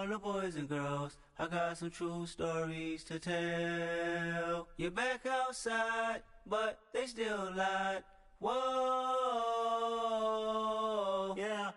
all the boys and girls, I got some true stories to tell. You're back outside, but they still lied. Whoa, yeah.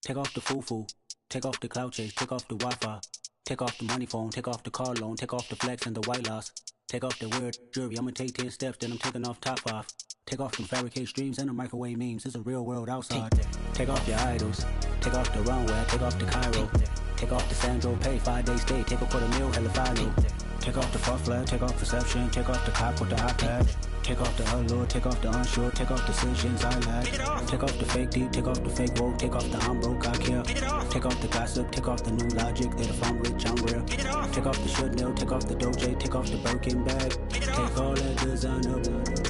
Take off the foo-foo, take off the cloud chase, take off the Wi-Fi. Take off the money phone, take off the car loan, take off the flex and the white loss. Take off the weird jewelry, I'ma take 10 steps, then I'm taking off top 5. Take off them fabricate streams and the microwave memes, it's a real world outside. Take off your idols, take off the runway, take off the Cairo. Take off the Sandro pay, 5-day stay, take a $250,000, hella final. Take off the fuck flag, take off perception, take off the cop with the iPad. Take off the allure, take off the unsure, take off decisions I lack. Take off the fake deep, take off the fake woke, take off the I'm broke, I care. Take off the gossip, take off the new logic, that if I'm rich, I'm real. Take off the Chanel, take off the Doja, take off the Birkin bag. Take all that designer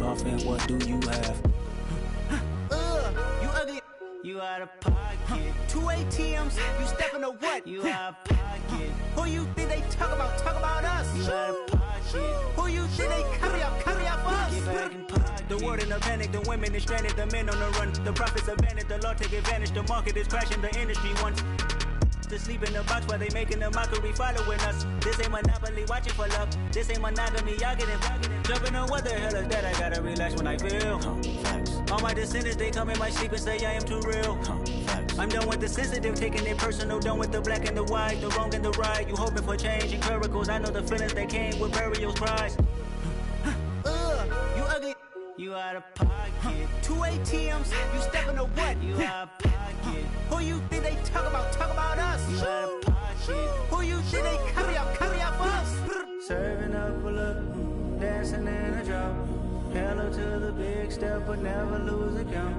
off and what do you have? You ugly, you out of pocket. 2 ATMs, you stepping to what? You out of pocket. Who you think they talk about? Talk about us. You out of pocket. Who you think they carry up us? Get back in pocket. The world in a panic, the women is stranded, the men on the run. The profits abandoned, the law take advantage. The market is crashing, the industry wants to sleep in the box while they making a mockery following us. This ain't monopoly, watching for love. This ain't monogamy, y'all getting jumping on what the hell is that? I gotta relax when I feel. All my descendants, they come in my sleep and say I am too real. I'm done with the sensitive, taking it personal. Done with the black and the white, the wrong and the right. You hoping for change and miracles. I know the feelings that came with burial cries. You ugly. You out of pocket. 2 ATMs, you stepping to what? You out of pocket. Who you think they talk about? Talk about us. You out of pocket. Who you think they carry up us? Serving up a look, dancing in a drop. Hello to the big step, but never lose a count.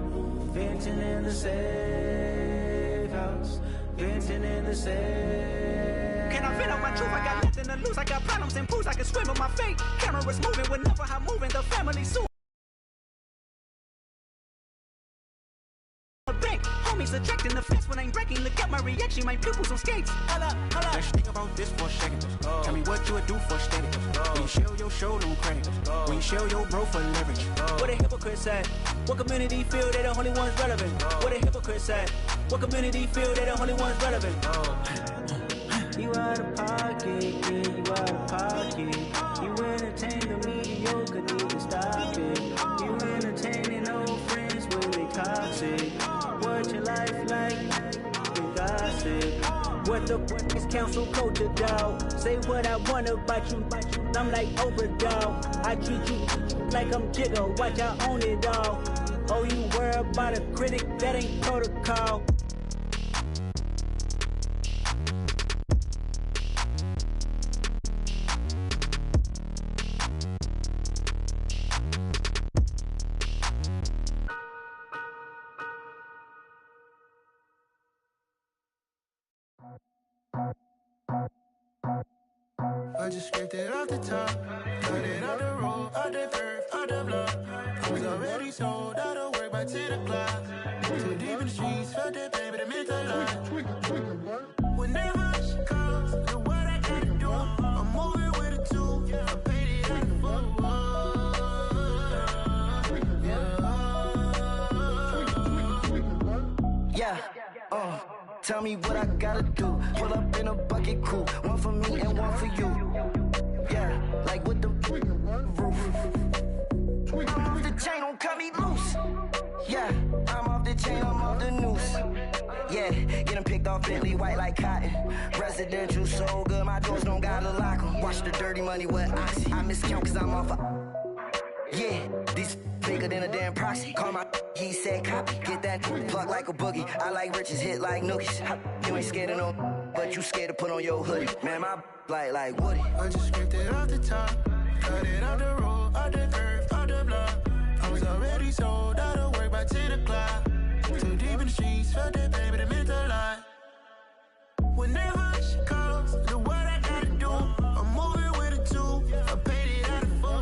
Venting in the safe house. Venting in the safe. Can I vent out my truth? I got nothing to lose. I got problems and pools. I can swim with my fate. Cameras moving whenever I'm moving. The family soon. Homies ejecting the fence when I'm breaking. Look at my reaction, my pupils on skates. Holla. Let's think about this for a second. Tell me what you would do for status. When you shell your show, don't credit. When you shell your bro for leverage. What a hypocrite said. What community feel they the only ones relevant? What a hypocrite said. What community feel they the only ones relevant? You out of pocket, yeah, you out of pocket. You entertain the mediocre, need to stop it. You entertaining old friends when they toxic. What your life like? You gossip. What the is council culture, dog? Say what I want about you. I'm like overdog. I treat you like I'm Jigga. Watch I own it all. Oh, you worry about a critic? That ain't protocol. I just scraped it off the top, cut it out the road, out the dirt, out the block. I was already sold, out of work by 10 o'clock. Too deep in the streets, felt that baby, that meant a lot. Whenever she calls, do what I gotta do. I'm moving with a two, I paid it out the full. Yeah, tell me what I gotta do. Pull up in a bucket crew, one for me and one for you. Yeah, like with the roof. I'm off the chain, don't cut me loose. Yeah, I'm off the chain, I'm off the noose. Yeah, getting picked off Bentley white like cotton. Residential so good, my doors don't gotta lock 'em. Watch the dirty money with oxy. I miscount cause I'm off yeah, these bigger than a damn proxy. Call my he said copy. Get that plug like a boogie. I like riches, hit like nookies. You ain't scared of no, but you scared to put on your hoodie. Man, my like Woody. I just scraped it off the top, cut it out the road, out the curve, out the block. I was already sold, out of work by 10 o'clock. Too deep in the streets, felt that baby, that meant a lot. Whenever she calls, do what I gotta do. I'm moving with a two, I paid it out of full.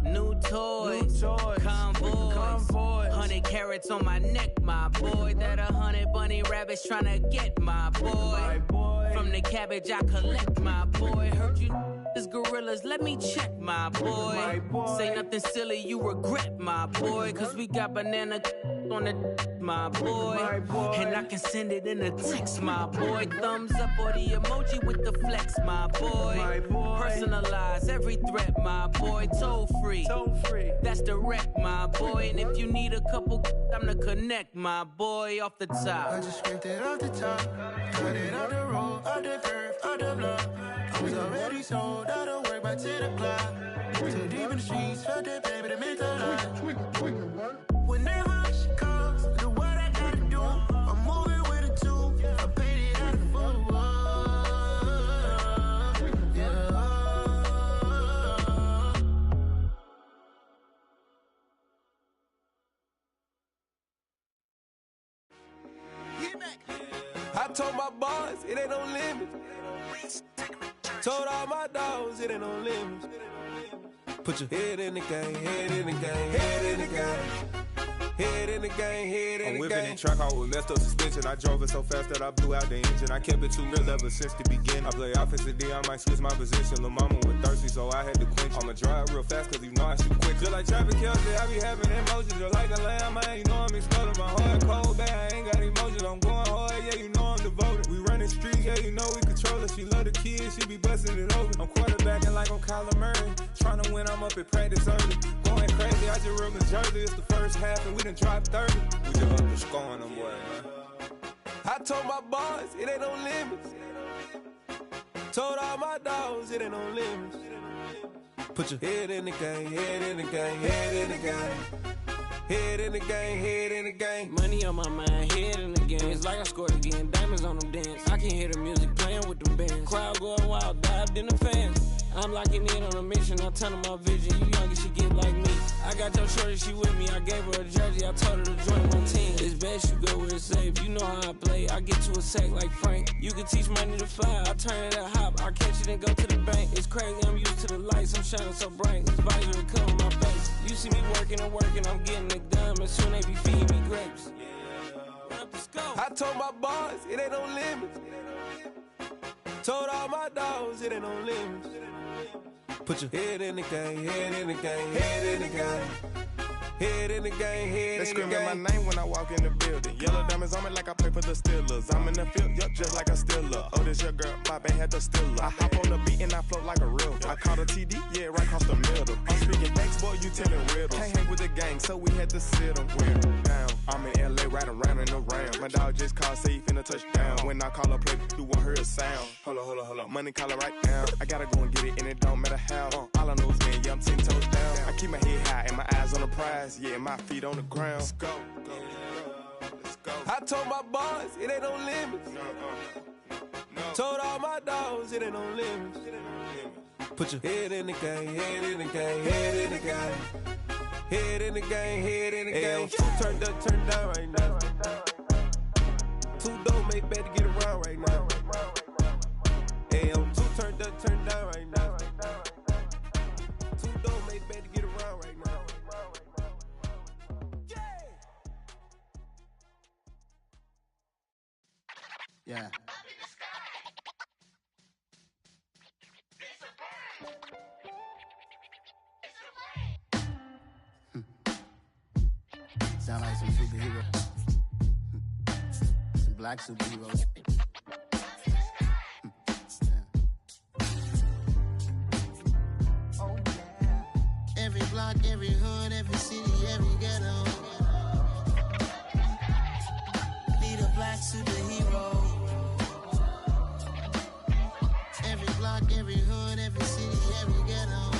New toys, convoys, 100 carats on my neck, my boy. That 100 bunny rabbits tryna get my boy. From the cabbage I collect, my boy. Heard you is gorillas, let me check, my boy. Say nothing silly, you regret, my boy. Cause we got banana on the my boy. And I can send it in a text, my boy. Thumbs up or the emoji with the flex, my boy. Personalize every threat, my boy. Toll free, that's direct, my boy. And if you need a couple, I'm the connect, my boy, off the top. I just scraped it off the top, cut it out the road, out the curve, out the block. I was already sold out of work by 10 o'clock. Too deep in the streets, felt that baby to make a lot. Whenever she calls, do what I gotta do. I'm moving with a two, I paid it out of full. Yeah. I told my boys, it ain't no limits. Told all my dogs, it ain't no limits. Put your head in the game, head in the game, head in the game. Head in the game, head in the game. I'm whipping in track, I was messed up suspension. I drove it so fast that I blew out the engine. I kept it too real ever since the beginning. I play offensive D, I might switch my position. Lil' mama was thirsty, so I had to quench. I'ma drive real fast, cause you know I shoot quick. Just like traffic Kelsey, I be having emotions. Just like a lamb, man, you know I'm exploding. My heart cold, bad, I ain't got emotions. I'm going hard, yeah, you know I'm devoted. We running streets, yeah, you know we control it. She love the kids, she be busting it over. I'm quarterbacking like I'm Kyler Murray. Trying to win, I'm up at practice early. Going crazy, I just rode New Jersey. It's the first half, and we done dropped 30. We just up to scoring them, boy, man. I told my boys, it ain't no limits. Told all my dogs, it ain't no limits. Put your head in the game, head in the game, head in the game. Head in the game, head in the game. Money on my mind, head in the game. It's like I scored again, diamonds on them dance. I can hear the music playing with them bands. Crowd going wild, dived in the fans. I'm locking in on a mission, I tell her my vision. You young and she get like me. I got your shorty, she with me. I gave her a jersey, I told her to join my team. It's best you go where it's safe. You know how I play. I get to a sack like Frank. You can teach money to fly. I turn it a hop. I catch it and go to the bank. It's crazy, I'm used to the lights. I'm shining so bright. This visor will cover my face. You see me working and working. I'm getting it done. And soon they be feeding me grapes. I told my boys, it ain't no limits. Told all my dogs, it ain't no limits. Put your head in the game, head in the game, head in the game. Head in the game, head they in the game. They screaming my name when I walk in the building. Yellow diamonds on me like I play for the Steelers. I'm in the field, yup, just like a Steeler. Oh, this your girl, my band had the Steeler. I hop on the beat and I float like a real. I caught a TD, yeah, right across the middle. I'm speaking thanks, boy, you telling riddles. Can't hang with the gang, so we had to sit them down. I'm in LA, riding around and around. My dog just called, say he finna touchdown. When I call a play, do want her a sound. Hold up, money call it right now. I gotta go and get it, and it don't matter how. All I know is, man, yeah, I'm 10 toes down. I keep my head high and my eyes on the prize. Yeah, my feet on the ground. Let's go. Let's go. I told my boys, it ain't no limits. No. Told all my dogs, it ain't no limits. Put your head in the game, head in the game, head in the game. Head in the game, head in the game. Two turned up, turned down right now. Two don't make bad to get around right now. Hey, I'm two turned up, turned down right now. Two don't make bad to get around right now. Yeah. Sound like some superheroes. Some black superheroes. Oh, yeah. Every block, every hood, every city, every ghetto. Need a black superhero. Every block, every hood, every city, every ghetto.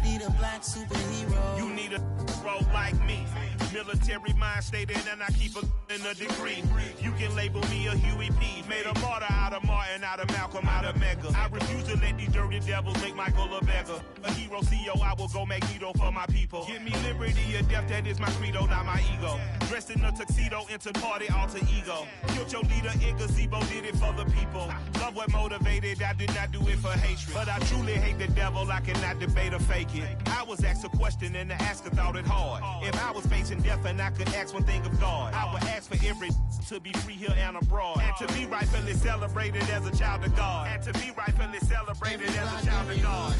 Need a black superhero. You need a bro like me. Military mind stated, and I keep in a degree. You can label me a Huey P. Made a martyr out of Martin, out of Malcolm, out of Mega. I refuse to let these dirty devils make Michael a beggar. A hero CEO, I will go Magneto for my people. Give me liberty or death, that is my credo, not my ego. Dressed in a tuxedo, into party, alter ego. Killed your leader in gazebo, did it for the people. Love what motivated, I did not do it for hatred. But I truly hate the devil, I cannot debate or fake it. I was asked a question and the asker thought it hard. If I was facing death and I could ask one thing of God. I would ask for every to be free here and abroad, and to be rightfully celebrated as a child of God, and to be rightfully celebrated as a child of God.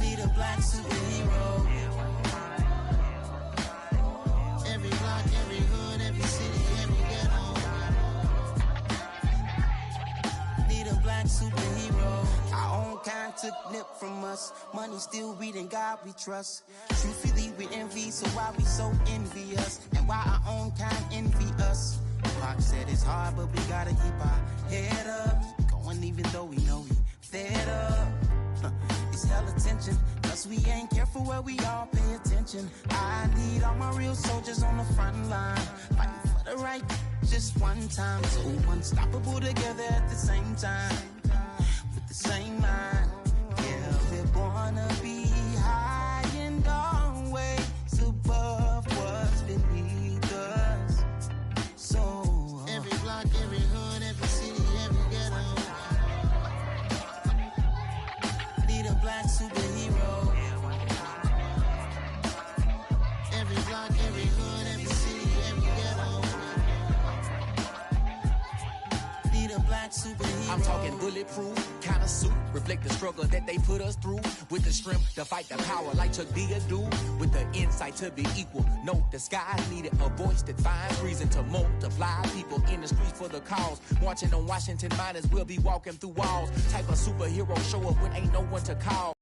Need a black superhero. Every block, every hood, every city, every ghetto. Need a black superhero. Our own kind took nip from us. Money still reading God we trust. Truthfully we envy, so why we so envious? And why our own kind envy us? Pac said it's hard, but we gotta keep our head up. Going even though we know we fed up. It's hella tension, cause we ain't careful where we all pay attention. I need all my real soldiers on the front line, fighting for the right just one time. So unstoppable together at the same time, with the same mind. Yeah, we're gonna be high and always above what's beneath us. So every block, every hood, every city, every ghetto. Need a black superhero. Every block, every hood, every city, every ghetto. Need a black superhero. I'm talking bulletproof kind of suit, reflect the struggle that they put us through, with the strength to fight the power like Chuck D do, with the insight to be equal. Note the sky needed a voice that finds reason to multiply people in the streets for the cause. Marching on Washington, might as well be walking through walls. Type of superhero show up when ain't no one to call.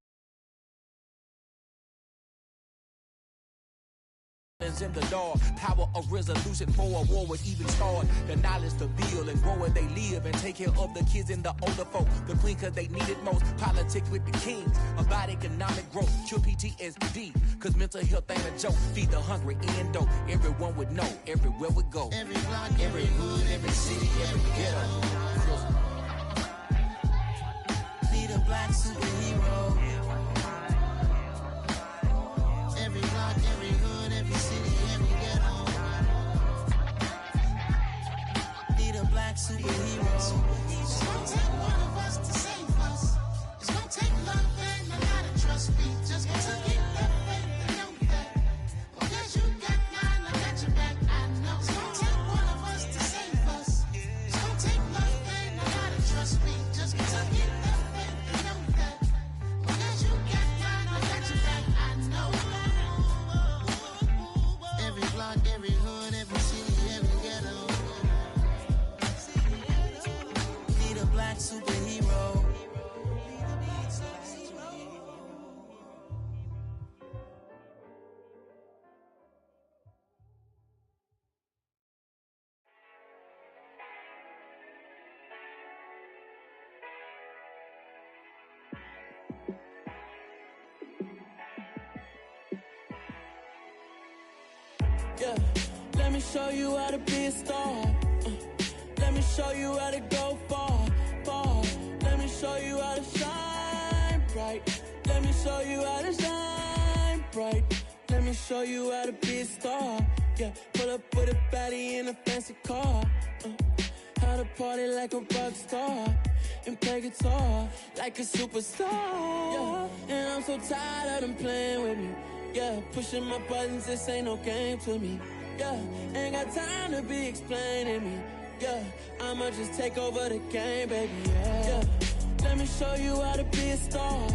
In the door, power of resolution for a war would even start. The knowledge to build and grow where they live and take care of the kids and the older folk. The queen cause they need it most. Politics with the kings about economic growth. Cure PTSD cause mental health ain't a joke. Feed the hungry and dope. Everyone would know everywhere we go. Every block, every hood, every city, every ghetto. Need a black superhero. Every block, every hood, every city, every ghetto. Need a black superhero. It's gonna take one of us to save us. It's gonna take love and a lot of trust. We just got to get that faith and know that. Because you got mine, I got your back. I know. It's gonna take one of us to save us. It's gonna take love and a lot of trust. We just got to get that faith and know that. Because you got mine, I got your back. I know. Every block, every hood, every city, every ghetto. Need a black superhero. Yeah, let me show you how to be a star. Let me show you how to go far, far. Let me show you how to shine bright. Let me show you how to shine bright. Let me show you how to be a star. Yeah, pull up with a baddie in a fancy car. How to party like a rock star and play guitar like a superstar. Yeah, and I'm so tired of them playing with me. Yeah, pushing my buttons, this ain't no game to me. Yeah, ain't got time to be explaining me. Yeah, I'ma just take over the game, baby. Yeah, let me show you how to be a star.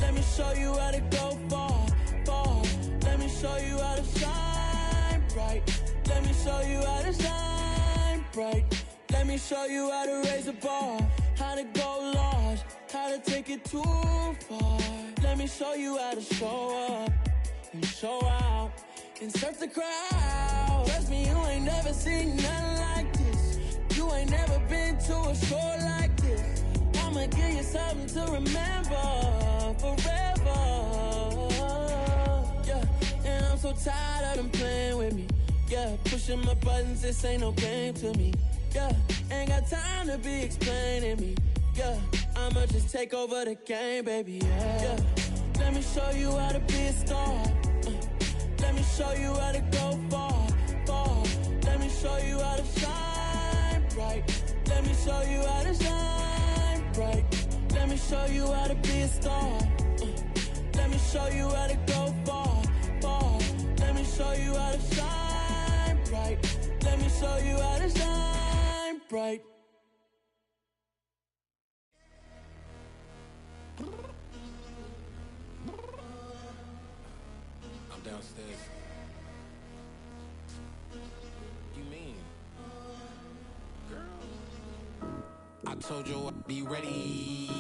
Let me show you how to go far, far. Let me show you how to shine bright. Let me show you how to shine bright. Let me show you how to raise the bar, how to go large, how to take it too far. Let me show you how to show up and show out and surf the crowd. Trust me, you ain't never seen nothing like this. You ain't never been to a show like this. I'ma give you something to remember forever. Yeah, and I'm so tired of them playing with me. Yeah, pushing my buttons, this ain't no game to me. Yeah, ain't got time to be explaining me. Yeah, I'ma just take over the game, baby. Yeah, let me show you how to be a star. Let me show you how to go far, far. Let me show you how to shine bright. Let me show you how to shine bright. Let me show you how to be a star. Let me show you how to go far, far. Let me show you how to shine bright. Let me show you how to shine bright. I'm downstairs. You mean? Girl, I told you I'd be ready.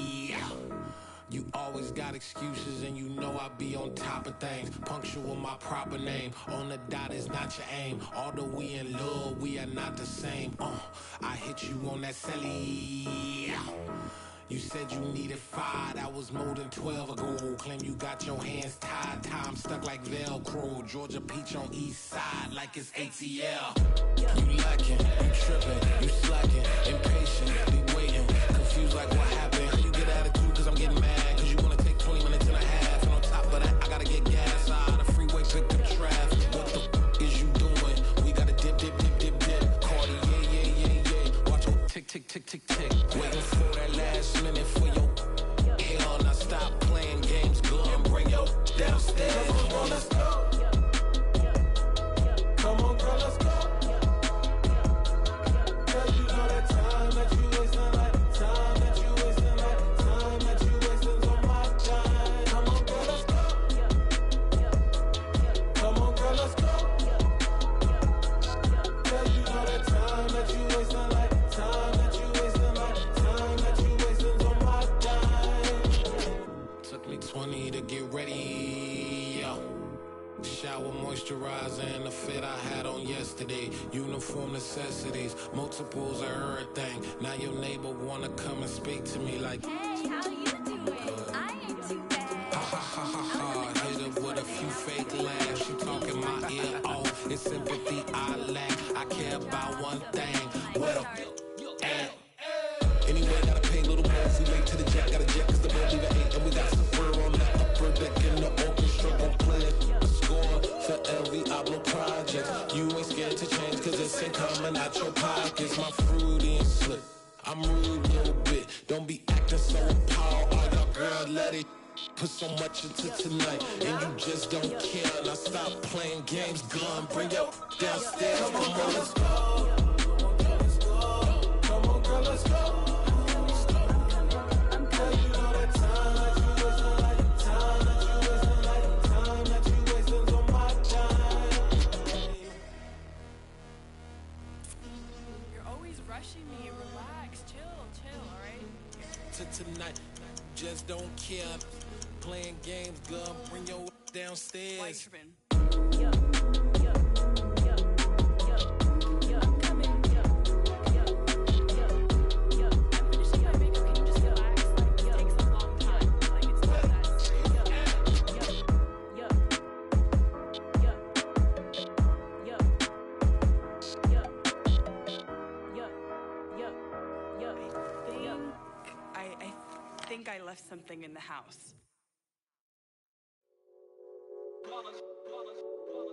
You always got excuses and you know I be on top of things. Punctual my proper name. On the dot is not your aim. Although we in love, we are not the same. I hit you on that celly. You said you needed 5, that was more than 12 ago. Claim you got your hands tied, time stuck like Velcro. Georgia Peach on east side like it's ATL. You lacking, you tripping, you slacking, impatient, be waiting, confused like what happened. How you get attitude cause I'm getting mad, cause you wanna take 20 minutes and a half. And on top of that, I gotta get gas out of the freeway, pick up traffic. What the f is you doing? We gotta dip, dip, dip, dip, dip. Cardi, yeah. Watch your tick, tick, tick, tick, tick. Waiting for that last minute for your hell. Now stop playing games, go and bring your downstairs. Come on, girl, let's go. Come on, girl, let's go. Girl, you know that time that you wasting, like time that you wasting, like time that you wasting on my time. Come on, girl, let's go. Come on, girl, let's go. Girl, you know that time that you wasting, like time that you wasting, like time that you wasting on my time. Took me 20 to get ready. Shower moisturizer and the fit I had on yesterday. Uniform necessities, multiples of everything. Now your neighbor wanna come and speak to me like, hey, how you doing? I ain't too bad. Ha ha ha ha ha. Hit her with a few fake laughs. She talking my ear off. It's sympathy I lack. I care about one thing. What up? Anyway, gotta pay a little more. If we late to the jet, gotta jet cause the boat leave at 8. And we got some fur on the upper deck in the orchestra. Gon' play a score for every Ablo project. You ain't scared to change cause it's ain't coming out your pockets. My fruity and slip. I'm rude a little bit. Don't be acting so appalled. All y'all girl, let it put so much into tonight. And you just don't care. Now stop playing games, gun. Bring your downstairs. Come on, girl, let's go. Come on, girl, let's go. Me, relax, chill, alright? Tonight, just don't care. Playing games, girl, bring your downstairs. White tripping. I left something in the house.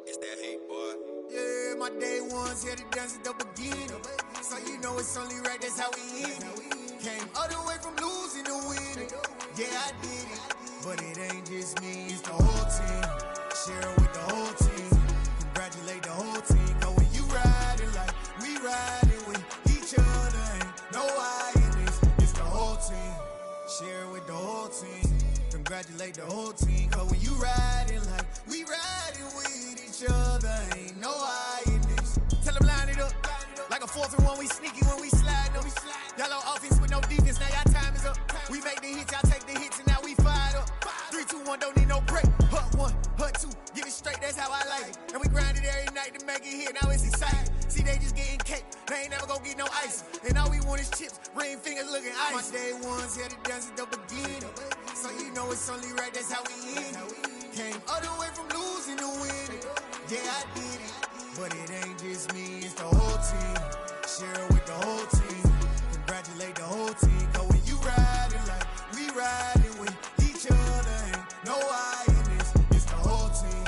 It's that hate, boy. Yeah, my day ones here to dance at the beginning. So you know it's only right, that's how we end it. Came all the way from losing to winning. Yeah, I did it. But it ain't just me, it's the whole team. Share it with the whole team. Congratulate the whole team. Cause when you riding like we riding with each other, ain't no I in this. It's the whole team. Share it with the whole team. Congratulate the whole team. Cause when you riding like we riding with each other, ain't no I in this. Tell them line it up. Like a 4th and 1, we sneaky when we slide them. Y'all on offense with no defense, now y'all time is up. We make the hits, y'all take the hits, and now we fired up. 3, 2, 1, don't need no break. Hut 1, hut 2, get it straight, that's how I like it. And we grind it every night to make it hit, now it's exciting. See, they just getting cake, they ain't never gonna get no ice. And all we want is chips, ring fingers looking ice. My day ones here to dance at the beginning. So you know it's only right, that's how we end it. Came all the way from losing to winning. Yeah, I did it. But it ain't just me, it's the whole team. Share it with the whole team. Congratulate the whole team. Cause when you riding like we riding with each other, ain't no I in this. It's the whole team.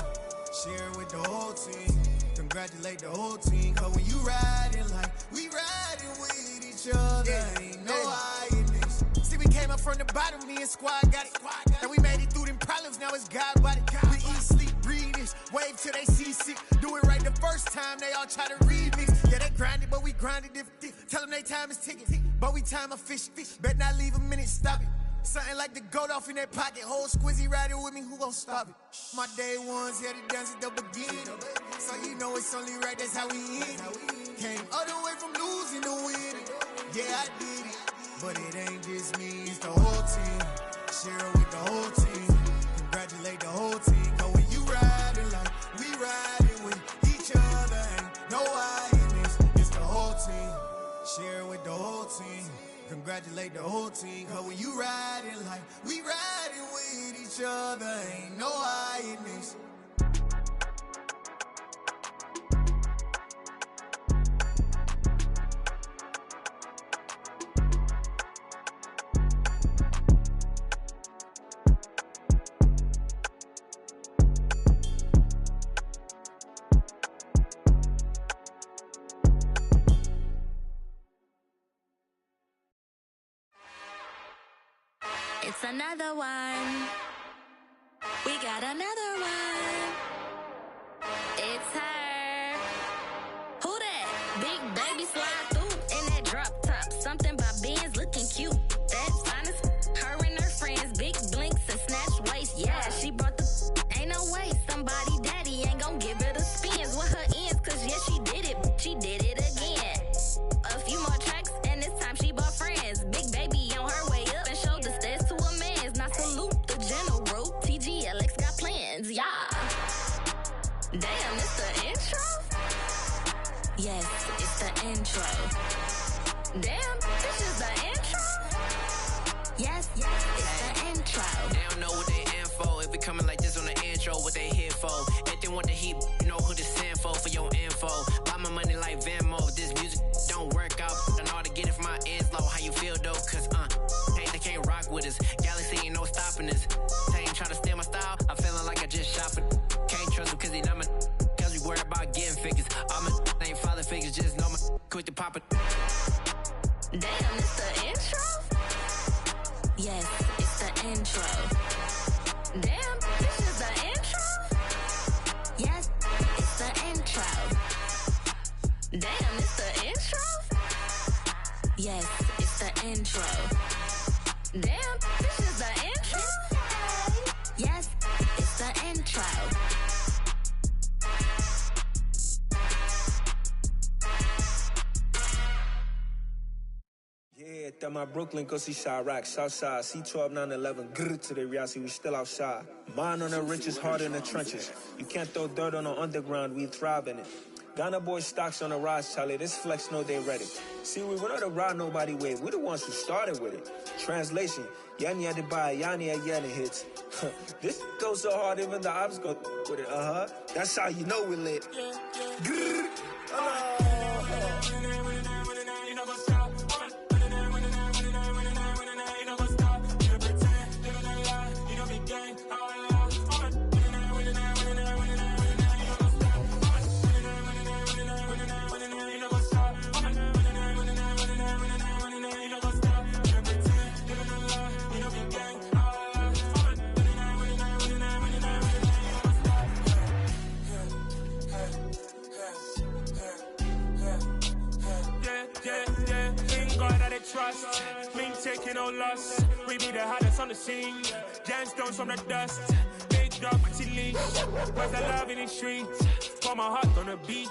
Share it with the whole team. Congratulate the whole team. Cause when you riding like we riding with each other, ain't no I in this. See, we came up from the bottom, me and squad got it. And we made it through them problems, now it's God body. We eat, sleep, breathe this. Wave till they see sick. Do it right the first time, they all try to remix. Yeah, they grinded, but we grinded different. Tell them they time is ticking, but we time a fish. Bet not leave a minute, stop it. Something like the goat off in that pocket. Whole squizzy riding with me, who gon' stop it? My day ones here to dance at the beginning. So you know it's only right, that's how we end. Came all the way from losing to winning. Yeah, I did it. But it ain't just me, it's the whole team. Share it with the whole team. Congratulate the whole team. Cause when you riding like we riding with each other, ain't no I in this. It's the whole team. Share it with the whole team. Congratulate the whole team. Cause when you riding like we riding with each other, ain't no I in this. It's another one. We got another one. It's her. Who that? Big baby slide through in that drop top. Something by Benz looking cute. That's fine as her and her friends. Big blinks and snatch waist. Yeah, she brought the ain't no way. Somebody daddy ain't gon' give her the spins with her ends. Cause yeah, she did it. She did it again. A few more tracks and this time she bought friends. Big baby on her way up and showed the stairs to a man's. Now salute the general. TGLX got plans, yeah. Damn, it's the intro? Yes, it's the intro. Damn, this is the intro? Yes, it's the intro. They don't know what they in for. If it coming like this on the intro, what they here for? If they want the heat, you know who to send for your info. Buy my money like Venmo. If this music don't work out, I know how to get it from my ends low. How you feel though? Cause hey, they can't rock with us. Galaxy ain't no stopping this. They ain't trying to steal my style. I'm feeling like I just shop it. Can't trust them cause they not my. Cause we worried about getting figures. All my ain't father figures, just know my quick to pop it. Damn, it's the intro? Yes, it's the intro. Damn, this is the intro? Yes, it's the intro. Damn, it's the intro? Yes, it's the intro. Damn, this is the intro? Yes, it's the intro. Yeah, that my Brooklyn, go see Chirac, Southside, C12, 911, grrr to the reality, we still outside. Mine on the riches, hard in the trenches. You can't throw dirt on the underground, we thrive in it. Ghana boys stocks on the rise, Charlie, this flex know they ready. See, we were not a ride nobody wave, we the ones who started with it. Translation, Yani had to buy, Yani had Yanni hits. This goes so hard, even the ops go with it, That's how you know we lit. Grrr, trust, me taking no loss. We be the hottest on the scene. Gemstones from the dust. Big dog, pretty leash. Where's the love in the streets? Pour my heart on the beat.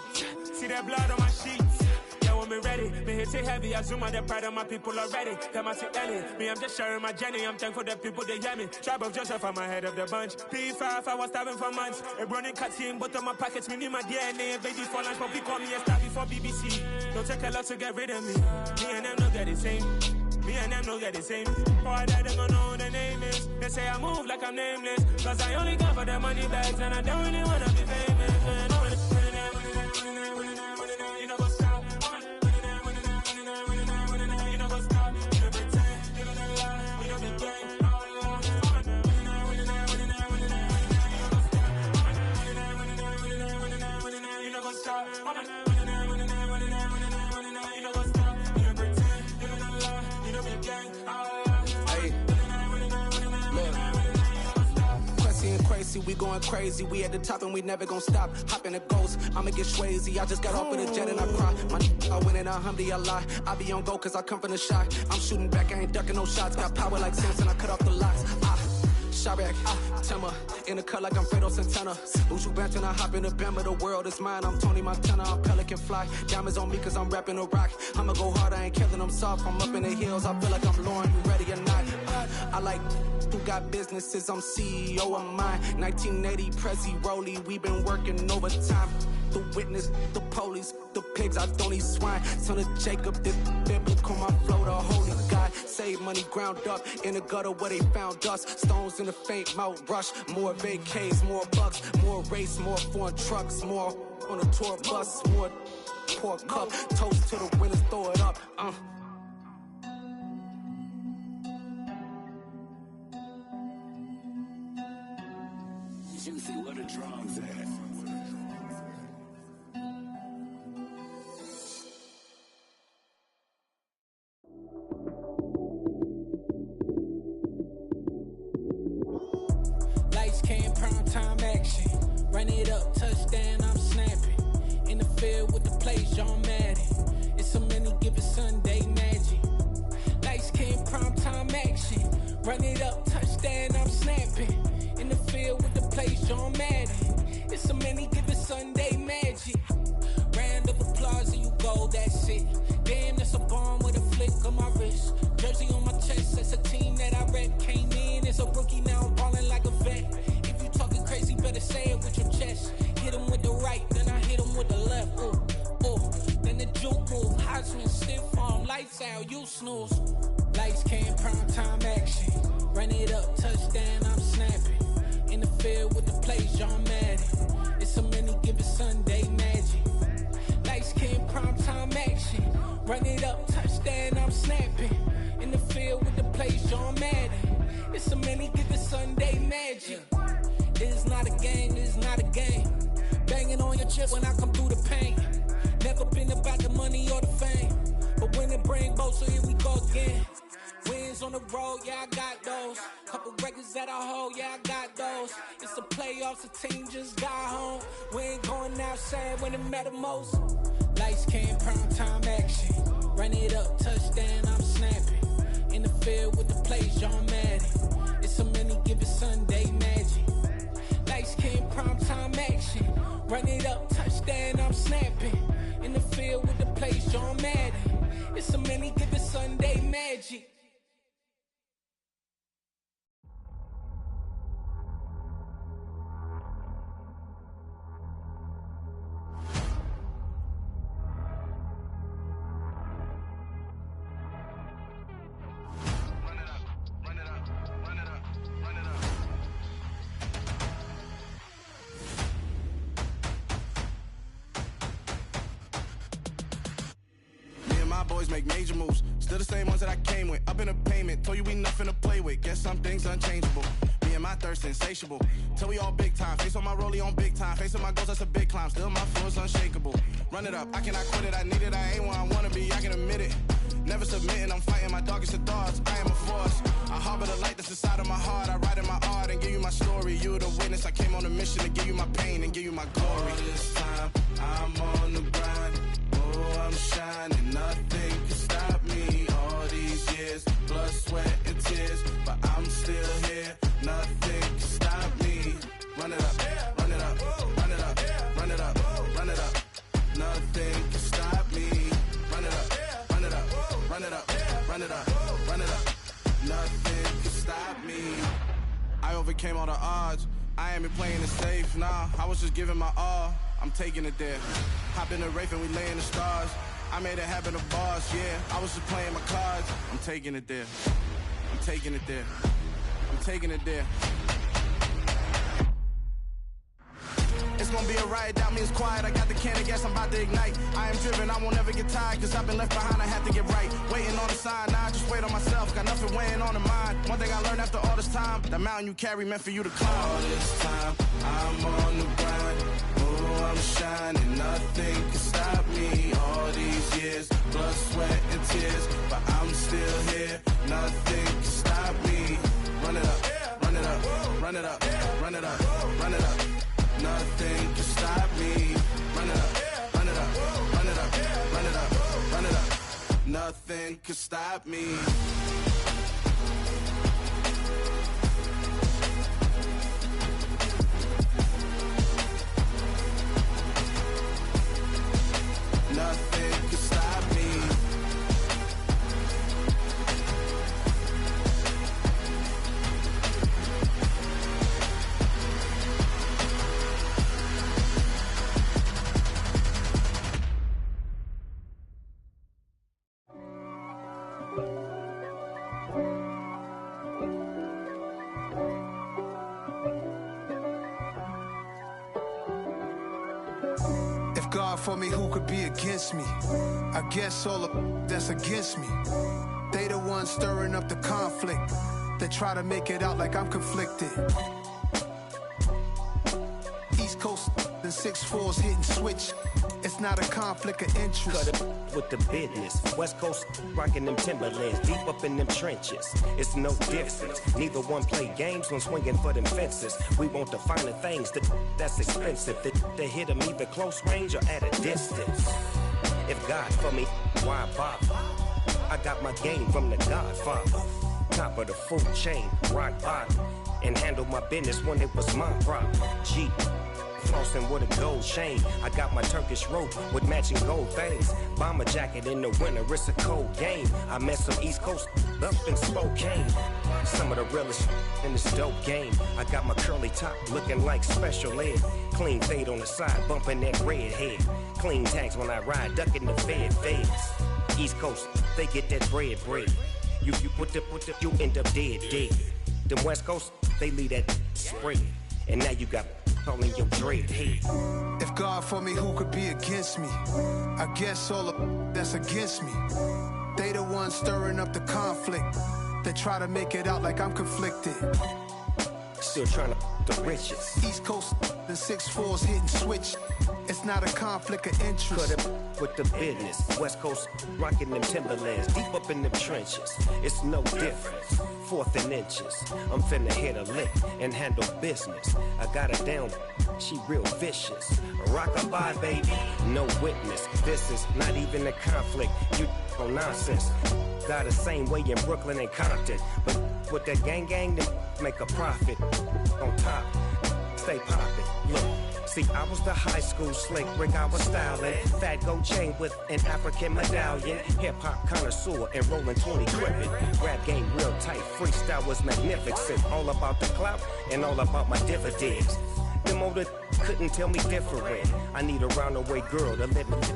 See that blood on my sheets. Yeah, when me ready, me hit it heavy. I zoom on the pride of my people already. Them I see Ellie. Me, I'm just sharing my journey. I'm thankful the people they hear me. Tribe of Joseph, I'm ahead of the bunch. P5, I was starving for months. A running cut in both of my pockets. Me need my DNA. Baby for lunch, but we call me a star before BBC. Don't take a lot to get rid of me. Me and them don't get the same. Me and them don't get the same. Boy, that them don't know who the name is. They say I move like I'm nameless. Cause I only come for the money bags and I don't really wanna be famous. You know what's up? You know what's up? You know pretend. You know the lie. You know the game. You know what's up? and crazy, we going crazy. We at the top and we never gonna stop. Hop in a ghost, I'ma get swayzy. I just got off of the jet and I cry. I win in a Humvee, I lie. I be on go cause I come from the shot. I'm shooting back, I ain't ducking no shots. Got power like Samson, I cut off the locks. Shabak, Timmer, in the cut like I'm Fredo Santana. Uju Banton, I hop in the Bama, the world is mine. I'm Tony Montana, I'm Pelican Fly. Diamonds on me cause I'm rapping a rock. I'ma go hard, I ain't killing them soft. I'm up in the hills, I feel like I'm Lauren, you ready or not? I like who got businesses, I'm CEO of mine. 1980 Prezi Rolly, we been working overtime. The witness, the police, the pigs, I don't eat swine. Son of Jacob, this biblical, my flow, the holy God. Save money ground up in the gutter where they found us. Stones in the faint mouth rush. More vacays, more bucks, more race, more foreign trucks, more on a tour bus, more pour cup. Toast to the winners, throw it up. Juicy, where the drums at? Lights came, prime time action. Run it up, touchdown, I'm snapping. In the field with the plays, John Madden. It's a many given Sunday magic. Lights came, prime time action. Run it up, touchdown, I'm snapping. In the field with the plays, John Madden. It's a many given Sunday magic. Round of applause and you go, that's it. Damn, that's a bomb with a flick on my wrist. Jersey on my chest, that's a team that I rep. Came in as a rookie, now I'm ballin' like a vet. If you talking crazy, better say it with your chest. Hit him with the right, then I hit him with the left. Then the juke move, Heisman, stiff arm, lights out, you snooze. Lights came, prime time action. Run it up, touchdown, I'm snapping. In the field with the plays, John Madden. It's a many given Sunday magic. Lights came, prime time action. Run it up, touchdown, I'm snapping. In the field with the plays, John Madden. It's a many given Sunday magic. This is not a game, this is not a game. Banging on your chip when I come through the paint. Never been about the money or the fame. But when it bring both, so here we go again. Wins on the road, yeah, I got those. Couple records that I hold, yeah, I got those. It's the playoffs, the team just got home. We ain't going outside when it matter most. Lights came, prime time action. Run it up, touchdown, I'm snapping. In the field with the plays, John Madden. It's a many given Sunday magic. Lights came, prime time action. Run it up, touchdown, I'm snapping. In the field with the plays, John Madden. It's a many given Sunday magic. Boys make major moves, still the same ones that I came with. Up in a payment, told you we nothing to play with. Guess some things unchangeable. Me and my thirst insatiable. Till we all big time. Face on my rollie on big time. Face on my goals, that's a big climb. Still my flow is unshakable. Run it up, I cannot quit it. I need it, I ain't where I wanna be. I can admit it. Never submitting, I'm fighting my darkest of thoughts. I am a force. I harbor the light that's inside of my heart. I write in my art and give you my story. You the witness. I came on a mission to give you my pain and give you my glory. All this time, I'm on the grind. Oh, I'm shining. Nothing can stop me. All these years, blood, sweat, and tears. But I'm still here. Nothing can stop me. Run it up, run it up, run it up, run it up, run it up. Nothing can stop me. Run it up, run it up, run it up, run it up, run it up. Nothing can stop me. I overcame all the odds. I ain't been playing it safe, nah. I was just giving my all. I'm taking it there. Hop in the Wraith and we lay in the stars. I made it happen to bars, yeah. I was just playing my cards. I'm taking it there. I'm taking it there. I'm taking it there. It's gonna be a riot, doubt me it's quiet. I got the can of gas, I'm about to ignite. I am driven, I won't ever get tired, cause I've been left behind, I have to get right. Waiting on the sign, now I just wait on myself. Got nothing weighing on the mind. One thing I learned after all this time, the mountain you carry meant for you to climb. All this time, I'm on the grind. Oh, I'm shining, nothing can stop me. All these years, blood, sweat, and tears. But I'm still here, nothing can stop me. Run it up, run it up. up, run it up, run it up, run it up. Nothing can stop me. Run it up, run it up, run it up, run it up, run it up. Nothing can stop me. Nothing can stop me. If God for me, who could be against me? I guess all of that's against me. They the ones stirring up the conflict. They try to make it out like I'm conflicted. East Coast and 6'4's hitting switch. It's not a conflict of interest. Cut it with the business. West Coast rocking them Timberlands, deep up in them trenches. It's no difference. Neither one play games when swinging for them fences. We want the finer things that's expensive. They hit them either close range or at a distance. If God for me, why bother? I got my game from the Godfather. Top of the food chain, rock bottom. And handle my business when it was my problem. G. Flossing with a gold chain. I got my Turkish rope with matching gold things. Bomber jacket in the winter, it's a cold game. I met some East Coast up in Spokane. Some of the realest in this dope game. I got my curly top looking like special ed. Clean fade on the side, bumping that red head. Clean tags when I ride, ducking the feds. East Coast, they get that bread. You end up dead. Them West Coast, they leave that spread. And now you got calling your dread head. If God for me, who could be against me? I guess all of that's against me. They the ones stirring up the conflict. They try to make it out like I'm conflicted. Still trying to the riches. East Coast and 6'4's hitting switch. It's not a conflict of interest. Cut it with the business. West Coast rocking them Timberlands, deep up in them trenches. It's no difference. 4th and inches. I'm finna hit a lick and handle business. I got her down, she real vicious. Rock-a-bye, baby, no witness. This is not even a conflict. You on nonsense. Got the same way in Brooklyn and Compton. But with that gang, they make a profit. On top, stay poppin'. Look. See, I was the high school slick Rick, I was styling. Fat gold chain with an African medallion. Hip-hop connoisseur and rolling 20 crippin'. Rap game real tight, freestyle was magnificent. All about the clout and all about my dividends. Them older couldn't tell me different. I need a roundaway girl to live with.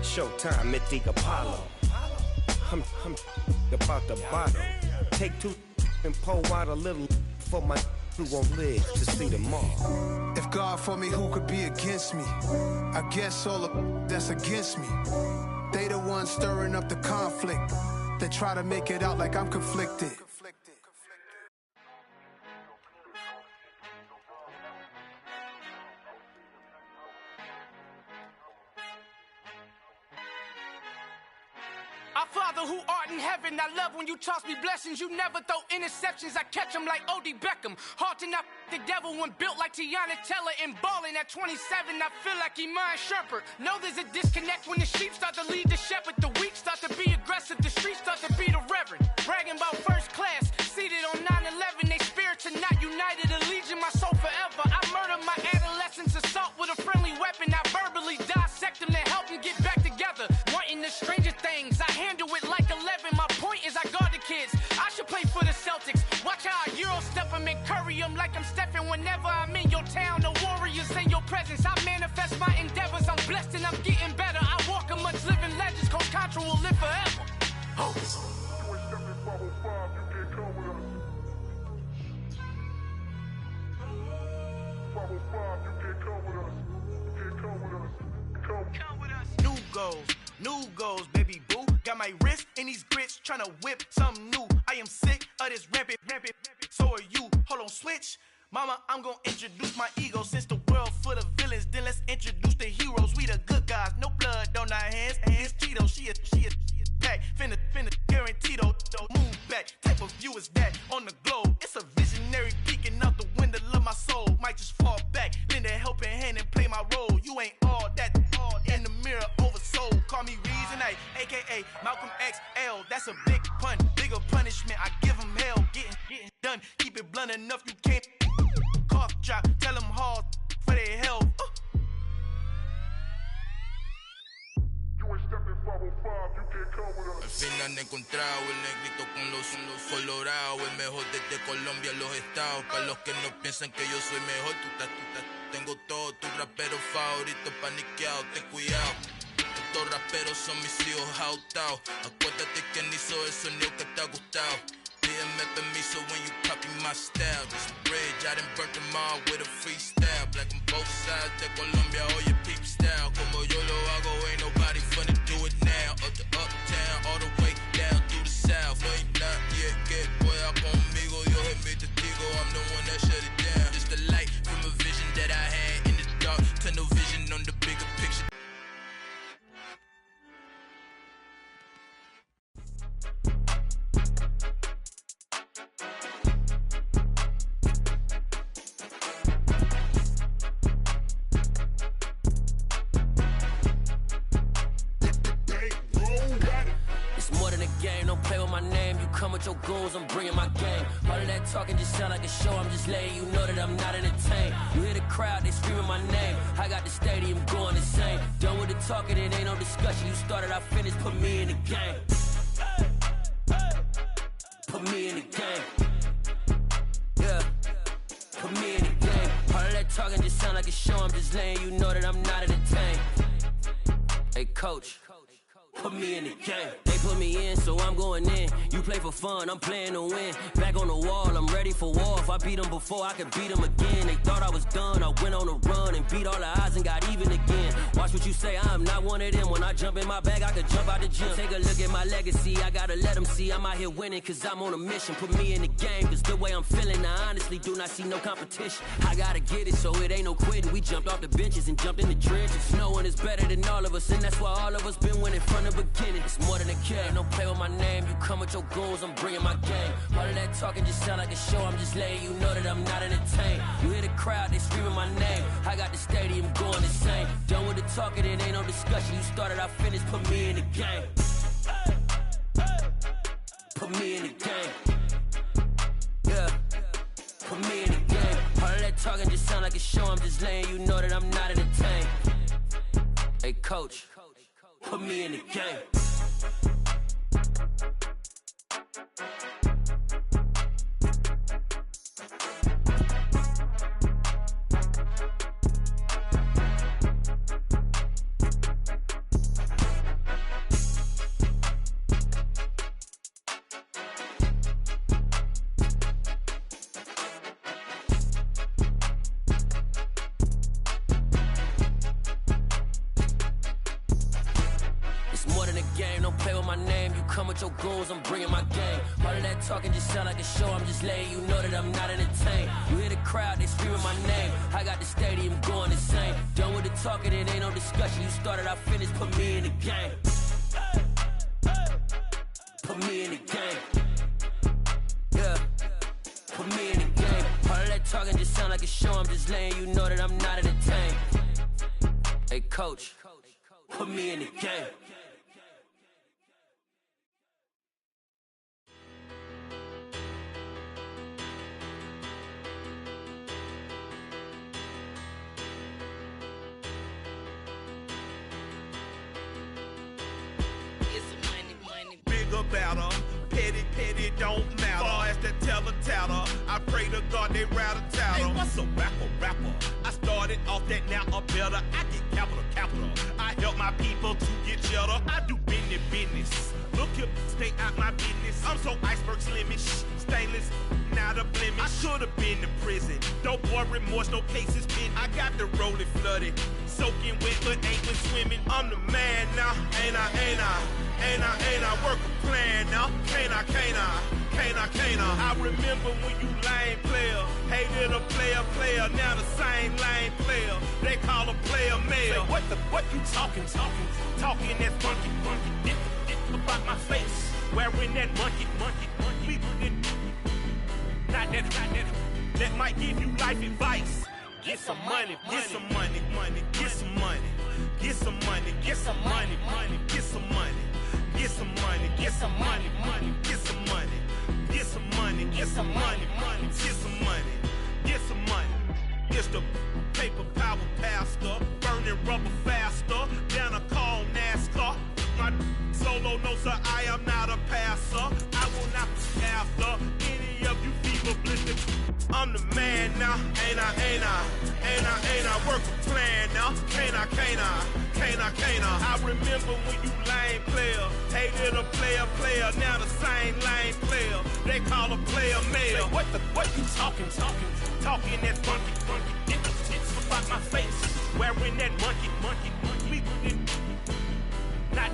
Showtime, Mythic Apollo. I'm about the bottom. Take 2 and pour out a little for my who won't live to see tomorrow. If God for me, who could be against me? I guess all of that's against me. They the ones stirring up the conflict. They try to make it out like I'm conflicted. Our Father who art in heaven, I love when you toss me blessings. You never throw interceptions, I catch them like O.D. Beckham. Hard to not the devil when built like Tiana Teller and balling at 27. I feel like Iman Shumpert. Know there's a disconnect when the sheep start to lead the shepherd. The weak start to be aggressive, the streets start to be the reverend. Bragging about first class, seated on 9/11. They spirits are not united, a legion, my soul forever. I murdered my adolescence, assault with a friendly weapon. I verbally dissect them to help them get back together. Wanting the stranger things, I handle it like 11. My point is I guard the kids. I should play for the Celtics. Watch how I Euro step them and curry them like I'm stepping. Whenever I'm in your town, the Warriors in your presence. I manifest my endeavors. I'm blessed and I'm getting better. I walk amongst living legends. Coach Contra will live forever. New goals, baby boo. Got my wrist in these grits, tryna whip something new. I am sick of this rampant. So are you. Hold on, switch. Mama, I'm gonna introduce my ego. Since the world full of villains, then let's introduce the heroes. We the good guys, no blood on our hands. It's Tito, she is pack. Finna guarantee those move back. Type of view is that on the globe? It's a visionary peeking out the window of my soul. Might just fall back, lend a helping hand and play my role. You ain't all that in the mirror oversold. Call me Reason A, aka Malcolm XL. That's a big pun, bigger punishment. I give him hell, getting done. Keep it blunt enough, you can't cough drop. Tell them hard for their health. Al fin han encontrado el negrito con los colorados, el mejor desde Colombia, los estados. Para los que no piensan que yo soy mejor, tengo todo, tus raperos favoritos paniqueados, ten cuidado. Estos raperos son mis hijos jautados. Acuérdate quién hizo el sonido que te ha gustado. Pídeme permiso when you copy my style. This bridge, I done burnt them all with a freestyle. Black on both sides de Colombia, oye peep style. Como yo lo hago, ain't nobody finna do it now. Up to uptown, all the way down through the south. No hay nadie que pueda conmigo, Dios es mi testigo. I'm the one that shut it down. Just the light from a vision that I had in the dark. Tunnel vision on the bigger picture. With your goons, I'm bringing my game. All of that talking just sound like a show. I'm just letting you know that I'm not entertained. You hear the crowd, they screaming my name. I got the stadium going insane. Done with the talking, it ain't no discussion. You started, I finished, put me in the game. Put me in the game. Yeah, put me in the game. All of that talking just sound like a show. I'm just letting you know that I'm not entertained. Hey, coach. Put me in the game. They put me in, so I'm going in. You play for fun, I'm playing to win. Back on the wall, I'm ready for war. If I beat them before, I could beat them again. They thought I was done, I went on a run and beat all the odds and got even again. Watch what you say, I'm not one of them. When I jump in my bag, I could jump out the gym. Take a look at my legacy, I gotta let them see I'm out here winning, cause I'm on a mission. Put me in the game, cause the way I'm feeling, I honestly do not see no competition. I gotta get it, so it ain't no quitting. We jumped off the benches and jumped in the trenches. No one is better than all of us, and that's why all of us been winning from the beginning. It's more than a game, don't play with my name. You come with your goons, I'm bringing my game. All of that talking just sound like a show. I'm just letting you know that I'm not entertained. You hear the crowd, they screaming my name. I got the stadium going insane. Done with the talking, it ain't no discussion. You started, I finished, put me in the game. Put me in the game. Yeah, put me in the game. All of that talking just sound like a show. I'm just letting you know that I'm not entertained. Hey, coach. Put me in the game. Your goals, I'm bringing my game. All of that talking just sound like a show. I'm just letting you know that I'm not entertained. You hear the crowd, they screaming my name. I got the stadium going insane. Done with the talking, it ain't no discussion. You started, I finished, put me in the game. Put me in the game. Yeah, put me in the game. All of that talking just sound like a show. I'm just letting you know that I'm not entertained. Hey, coach, put me in the game. Better, petty don't matter. Far as that teller, I pray to God they rattle tattle. Hey, what's a rapper? I started off that, now I'm better. I get capital. I help my people to get cheddar. I do business. Look here, stay out my business. I'm so iceberg slimish, stainless, not a blemish. I should've been in prison. Don't boy remorse, no cases pinned. I got the rolling flooded, soaking wet, but ain't been swimming. I'm the man now, ain't I work a plan now, can't I? I remember when you lame player, hated a player, now the same lame player, they call a player mayor. Say, what you talking, that's funky, about my face, wearing that monkey. Not that might give you life advice. Get some money, get some money, get some money, get some money, get some money, get some money, get some money, get some money, get some money, get some money, get some money, get some money, get some money. It's the paper power pastor, burning rubber faster than a call NASCAR. My solo no sir, I am not a passer. I will not be after any of you fever blistered. I'm the man now, ain't I work a plan now, can't I? I remember when you lame player, hated a player, now the same lame player, they call a player mayor. What you talking that funky, it's about my face, wearing that monkey, not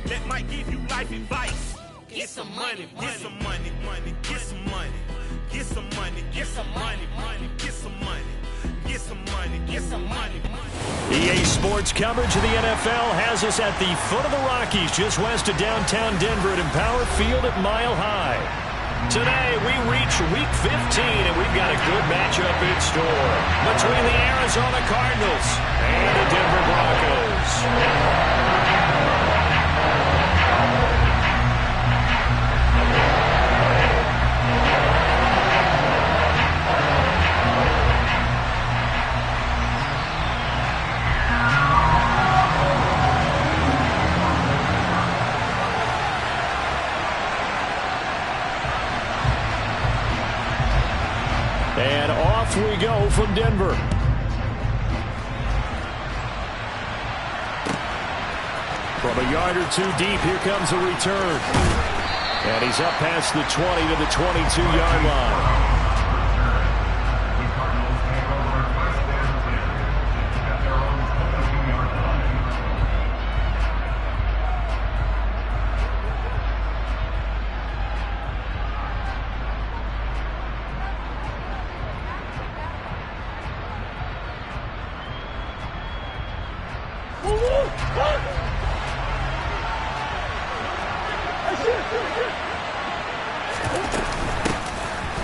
that might give you life advice. Get some money, get some money, get some money. Get some money, get some money, get some money, get some money, get some money. EA Sports coverage of the NFL has us at the foot of the Rockies, just west of downtown Denver at Empower Field at Mile High. Today, we reach Week 15, and we've got a good matchup in store between the Arizona Cardinals and the Denver Broncos. And off we go from Denver. From a yard or two deep, here comes a return. And he's up past the 20 to the 22-yard line.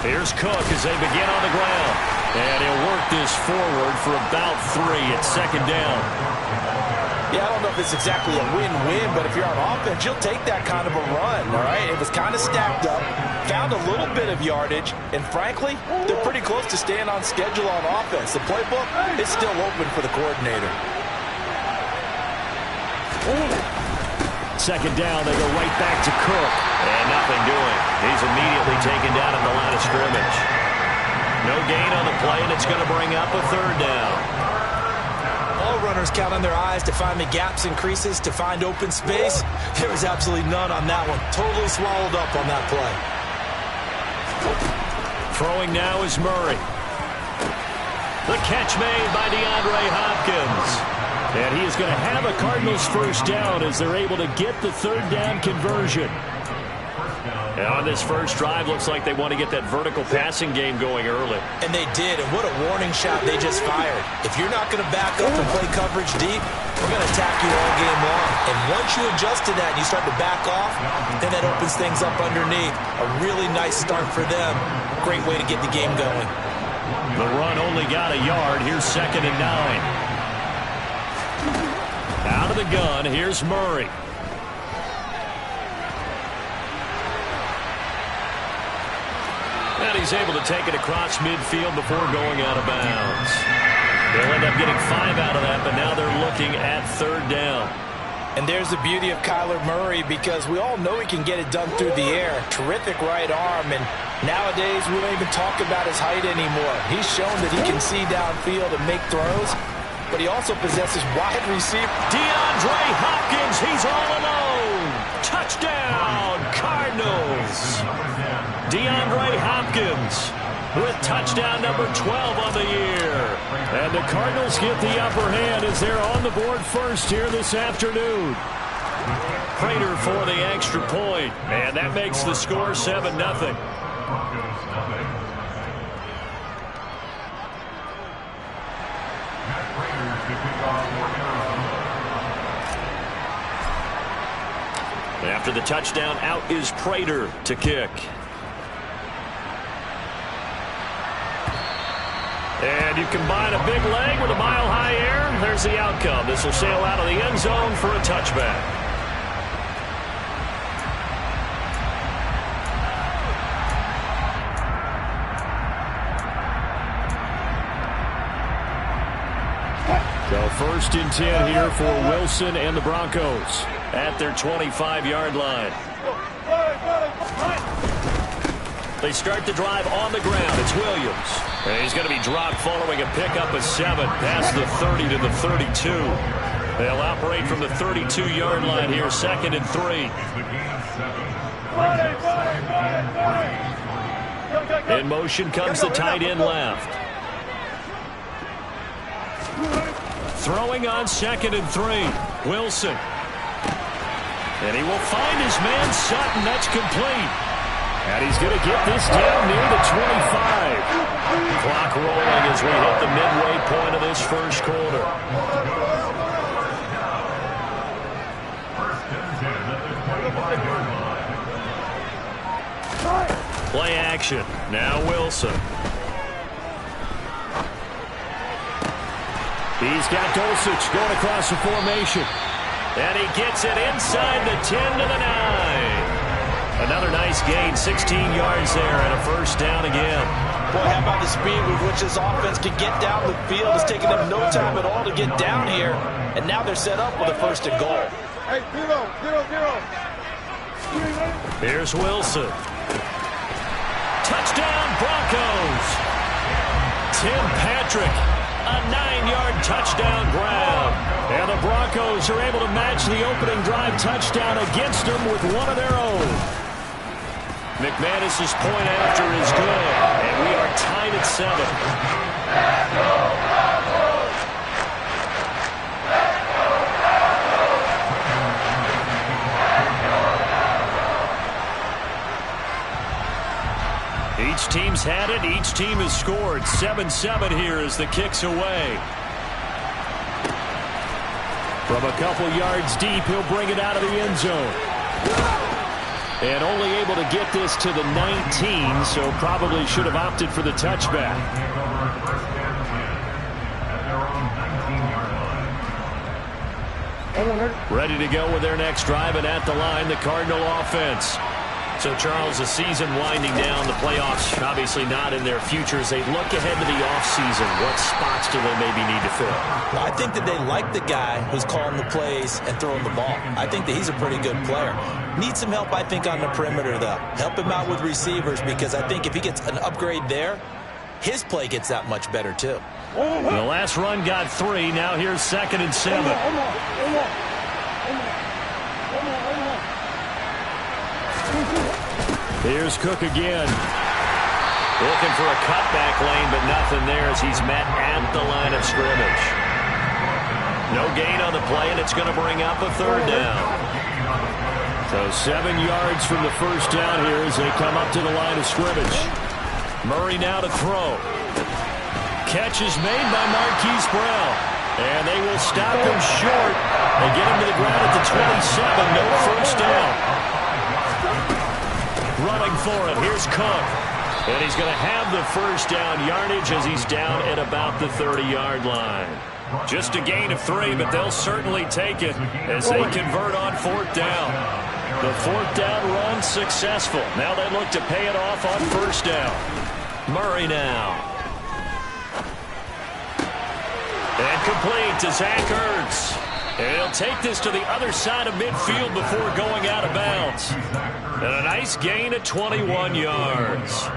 Here's Cook as they begin on the ground. And he'll work this forward for about 3 at second down. Yeah, I don't know if it's exactly a win-win, but if you're on offense, you'll take that kind of a run, all right? It was kind of stacked up, found a little bit of yardage, and frankly, they're pretty close to staying on schedule on offense. The playbook is still open for the coordinator. Second down, they go right back to Cook. And nothing doing. He's immediately taken down at the line of scrimmage. No gain on the play, and it's going to bring up a third down. All runners count on their eyes to find the gaps and creases, to find open space. There was absolutely none on that one. Totally swallowed up on that play. Throwing now is Murray. The catch made by DeAndre Hopkins. And he is going to have a Cardinals first down as they're able to get the third down conversion. And on this first drive, looks like they want to get that vertical passing game going early. And they did, and what a warning shot they just fired. If you're not going to back up and play coverage deep, we're going to attack you all game long. And once you adjust to that and you start to back off, then that opens things up underneath. A really nice start for them. Great way to get the game going. The run only got a yard. Here's 2nd and 9. Out of the gun, here's Murray. And he's able to take it across midfield before going out of bounds. They'll end up getting 5 out of that, but now they're looking at third down. And there's the beauty of Kyler Murray, because we all know he can get it done through the air. Terrific right arm, and nowadays we don't even talk about his height anymore. He's shown that he can see downfield and make throws, but he also possesses wide receiver. DeAndre Hopkins, he's all alone. Touchdown, Cardinals. DeAndre Hopkins with touchdown number 12 on the year. And the Cardinals get the upper hand as they're on the board first here this afternoon. Prater for the extra point, and that makes the score 7-0. After the touchdown, out is Prater to kick. And you combine a big leg with a mile-high air. There's the outcome. This will sail out of the end zone for a touchback. So 1st and 10 here for Wilson and the Broncos at their 25-yard line. They start the drive on the ground. It's Williams. And he's going to be dropped following a pickup of 7 past the 30 to the 32. They'll operate from the 32-yard line here, 2nd and 3. In motion comes the tight end left. Throwing on 2nd and 3. Wilson. And he will find his man Sutton. That's complete. And he's going to get this down near the 25. Clock rolling as we hit the midway point of this first quarter. Play action. Now Wilson. He's got Dulcich going across the formation. And he gets it inside the 10 to the 9. Another nice gain, 16 yards there, and a first down again. Boy, how about the speed with which this offense can get down the field? It's taken them no time at all to get down here, and now they're set up with a 1st and goal. Hey, 0-0-0. Here's Wilson. Touchdown, Broncos. Tim Patrick, a 9-yard touchdown grab. And the Broncos are able to match the opening drive touchdown against them with one of their own. McManus's point after is good, and we are tied at 7. Each team's had it. Each team has scored. 7-7 here as the kick's away. From a couple yards deep, he'll bring it out of the end zone. And only able to get this to the 19, so probably should have opted for the touchback. Ready to go with their next drive, and at the line, the Cardinal offense. So, Charles, the season winding down, the playoffs obviously not in their future. As they look ahead to the offseason, what spots do they maybe need to fill? Well, I think that they like the guy who's calling the plays and throwing the ball. I think that he's a pretty good player. Needs some help, I think, on the perimeter, though. Help him out with receivers, because I think if he gets an upgrade there, his play gets that much better, too. The last run got 3. Now here's 2nd and 7. Here's Cook again. Looking for a cutback lane, but nothing there as he's met at the line of scrimmage. No gain on the play, and it's going to bring up a 3rd down. So 7 yards from the first down here as they come up to the line of scrimmage. Murray now to throw. Catch is made by Marquise Brown. And they will stop him short. They get him to the ground at the 27. No first down. Running for it. Here's Cook. And he's going to have the first down yardage as he's down at about the 30-yard line. Just a gain of 3, but they'll certainly take it as they convert on 4th down. The 4th down run successful. Now they look to pay it off on 1st down. Murray now. And complete to Zach Ertz. And he'll take this to the other side of midfield before going out of bounds. And a nice gain of 21 yards.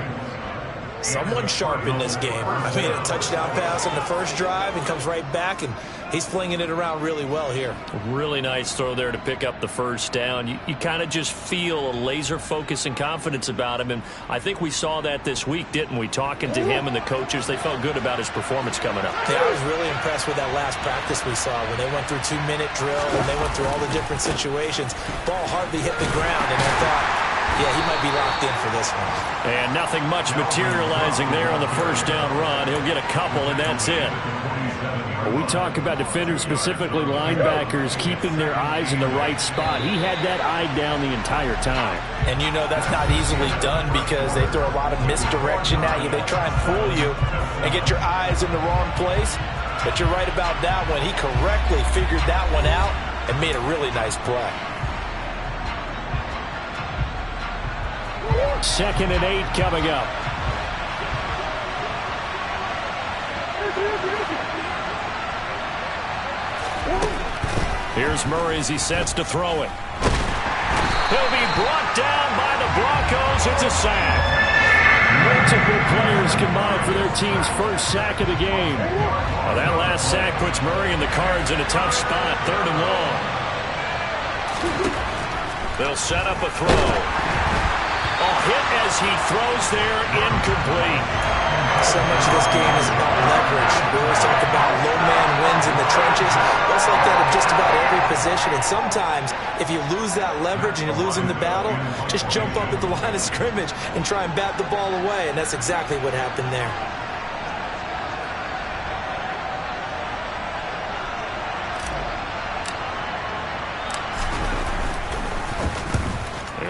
Someone sharp in this game. I mean, a touchdown pass on the first drive and comes right back, and he's flinging it around really well here. Really nice throw there to pick up the first down. You kind of just feel a laser focus and confidence about him, and I think we saw that this week, didn't we? Talking to him and the coaches, they felt good about his performance coming up. Yeah, I was really impressed with that last practice we saw when they went through 2-minute drill and they went through all the different situations. Ball hardly hit the ground, and I thought, Yeah, he might be locked in for this one. And nothing much materializing there on the first down run. He'll get a couple, and that's it. We talk about defenders, specifically linebackers, keeping their eyes in the right spot. He had that eye down the entire time. And you know that's not easily done because they throw a lot of misdirection at you. They try and fool you and get your eyes in the wrong place. But you're right about that one. He correctly figured that one out and made a really nice play. 2nd and 8 coming up. Here's Murray as he sets to throw it. He'll be brought down by the Broncos. It's a sack. Multiple players combined for their team's first sack of the game. Well, that last sack puts Murray and the Cards in a tough spot, 3rd and long. They'll set up a throw. A hit as he throws there, incomplete. So much of this game is about leverage. We always talk about low man wins in the trenches. It's like that in just about every position. And sometimes, if you lose that leverage and you're losing the battle, just jump up at the line of scrimmage and try and bat the ball away. And that's exactly what happened there.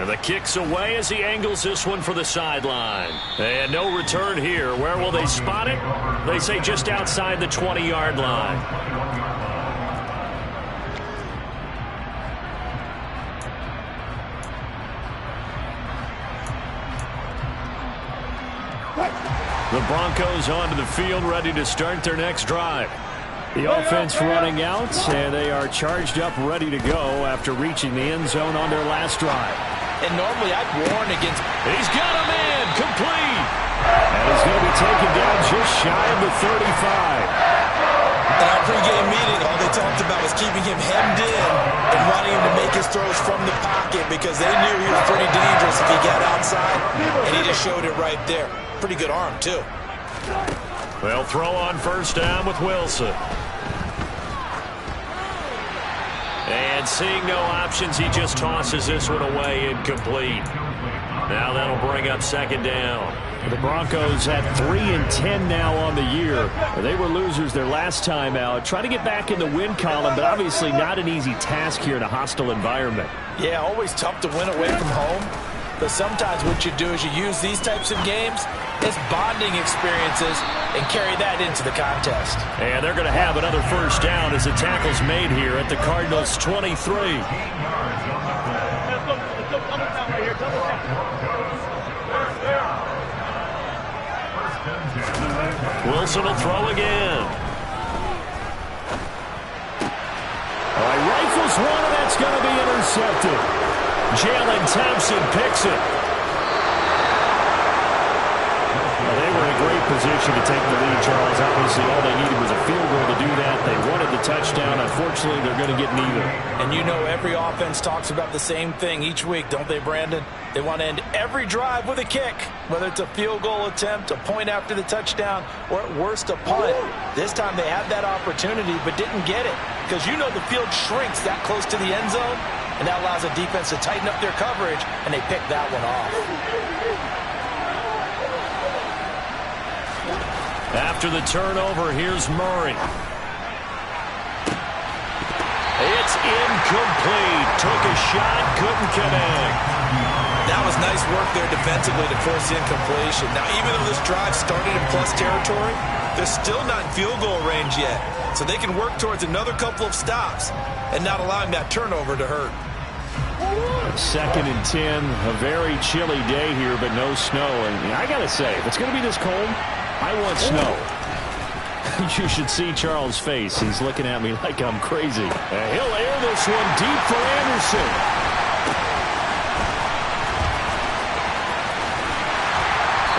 The kick's away as he angles this one for the sideline. And no return here. Where will they spot it? They say just outside the 20-yard line. The Broncos onto the field, ready to start their next drive. The offense running out, and they are charged up, ready to go after reaching the end zone on their last drive. And normally I'd warn against... He's got a man, complete. And he's going to be taken down just shy of the 35. In our pregame meeting, all they talked about was keeping him hemmed in and wanting him to make his throws from the pocket because they knew he was pretty dangerous if he got outside, and he just showed it right there. Pretty good arm, too. They'll throw on first down with Wilson. And seeing no options, he just tosses this one away, incomplete. Now that'll bring up 2nd down. The Broncos at 3-10 now on the year. They were losers their last time out. Try to get back in the win column, but obviously not an easy task here in a hostile environment. Yeah, always tough to win away from home. But sometimes what you do is you use these types of games as bonding experiences and carry that into the contest. And they're going to have another first down as the tackle's made here at the Cardinals' 23. Wilson will throw again. All right, rifles one, and that's going to be intercepted. Jalen Thompson picks it. Well, they were in a great position to take the lead, Charles. Obviously, all they needed was a field goal to do that. They wanted the touchdown. Unfortunately, they're going to get neither. And you know every offense talks about the same thing each week, don't they, Brandon? They want to end every drive with a kick, whether it's a field goal attempt, a point after the touchdown, or at worst, a punt. This time they had that opportunity but didn't get it because you know the field shrinks that close to the end zone, and that allows the defense to tighten up their coverage, and they pick that one off. After the turnover, here's Murray. It's incomplete. Took a shot, couldn't connect. That was nice work there defensively to force the incompletion. Now, even though this drive started in plus territory, they're still not in field goal range yet. So they can work towards another couple of stops and not allowing that turnover to hurt. 2nd and 10, a very chilly day here, but no snow. And I got to say, if it's going to be this cold, I want snow. You should see Charles' face. He's looking at me like I'm crazy. And he'll air this one deep for Anderson.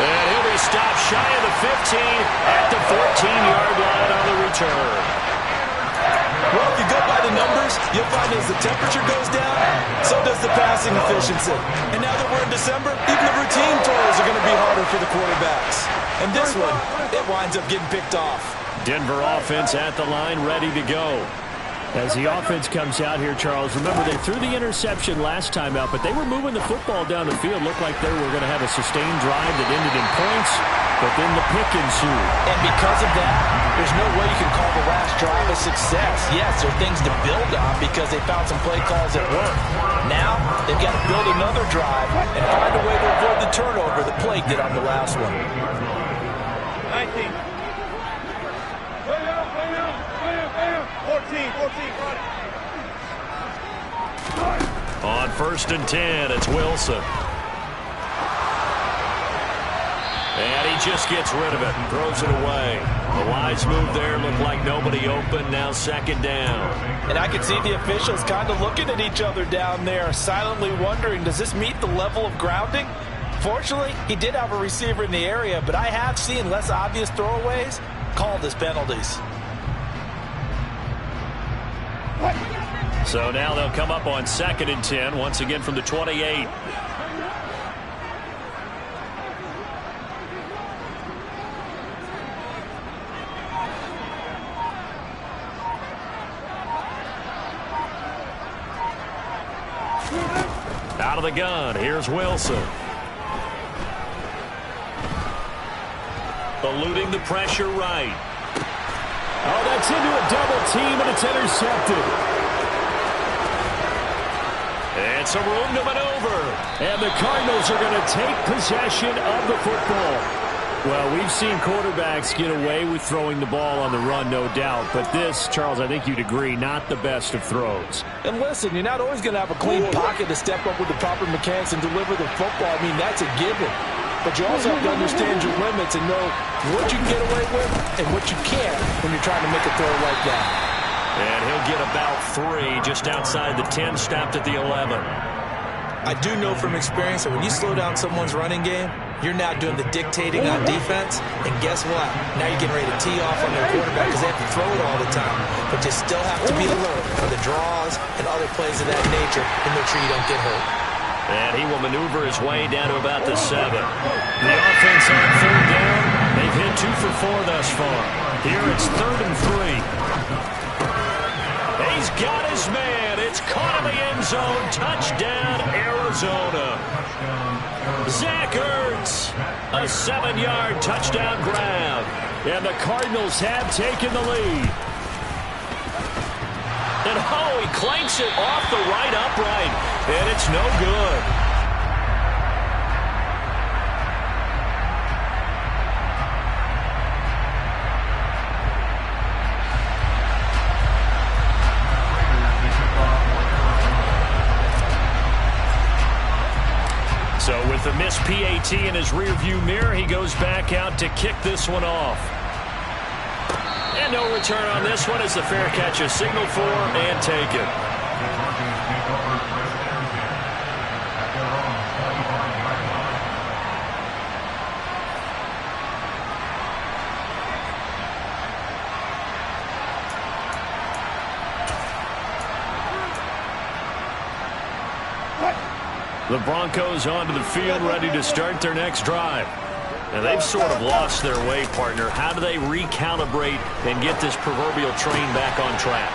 And he'll be stopped shy of the 15 at the 14-yard line on the return. Well, if you go by the numbers, you'll find as the temperature goes down, so does the passing efficiency. And now that we're in December, even the routine throws are going to be harder for the quarterbacks. And this one, it winds up getting picked off. Denver offense at the line, ready to go. As the offense comes out here, Charles, remember they threw the interception last time out, but they were moving the football down the field. Looked like they were going to have a sustained drive that ended in points, but then the pick ensued. And because of that, there's no way you can call the last drive a success. Yes, there are things to build on because they found some play calls that work. Now, they've got to build another drive and find a way to avoid the turnover the play did on the last one. 19. 14, On 1st and 10, it's Wilson. And he just gets rid of it and throws it away. The wise move there, looked like nobody open, now 2nd down. And I can see the officials kind of looking at each other down there, silently wondering, does this meet the level of grounding? Fortunately, he did have a receiver in the area, but I have seen less obvious throwaways called as penalties. So now they'll come up on 2nd and 10, once again from the 28. Out of the gun, here's Wilson. Eluding the pressure right. Oh, that's into a double team, and it's intercepted. And some room to maneuver. And the Cardinals are going to take possession of the football. Well, we've seen quarterbacks get away with throwing the ball on the run, no doubt. But this, Charles, I think you'd agree, not the best of throws. And listen, you're not always going to have a clean pocket to step up with the proper mechanics and deliver the football. I mean, that's a given. But you also have to understand your limits and know what you can get away with and what you can't when you're trying to make a throw like that. And he'll get about 3 just outside the 10, stopped at the 11. I do know from experience that when you slow down someone's running game, you're now doing the dictating on defense. And guess what? Now you're getting ready to tee off on their quarterback because they have to throw it all the time. But you still have to be alert for the draws and other plays of that nature and make sure you don't get hurt. And he will maneuver his way down to about the 7. The offense on 3rd down. They've hit 2 for 4 thus far. Here it's 3rd and 3. He's got his man. It's caught in the end zone. Touchdown, Arizona. Zach Ertz, a 7-yard touchdown grab. And the Cardinals have taken the lead. And he clanks it off the right upright. And it's no good. So with the missed PAT in his rearview mirror, he goes back out to kick this one off. And no return on this one as the fair catch is signaled for and taken. The Broncos onto the field, ready to start their next drive. And they've sort of lost their way, partner. How do they recalibrate and get this proverbial train back on track?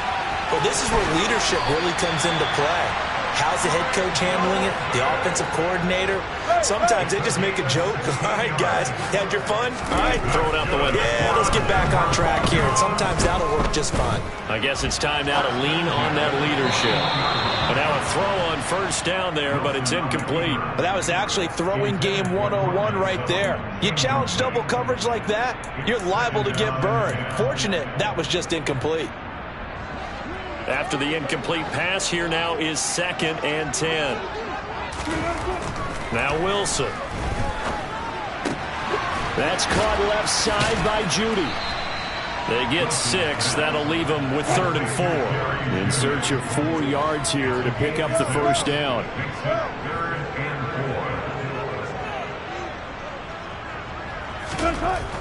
Well, this is where leadership really comes into play. How's the head coach handling it? The offensive coordinator? Sometimes they just make a joke. All right, guys, you had your fun? All right. Throw it out the window. Yeah, let's get back on track here. And sometimes that'll work just fine. I guess it's time now to lean on that leadership. And now a throw on 1st down there, but it's incomplete. But that was actually throwing game 101 right there. You challenge double coverage like that, you're liable to get burned. Fortunate, that was just incomplete. After the incomplete pass, here now is 2nd and 10. Now Wilson. That's caught left side by Judy. They get 6. That'll leave them with 3rd and 4. In search of 4 yards here to pick up the 1st down.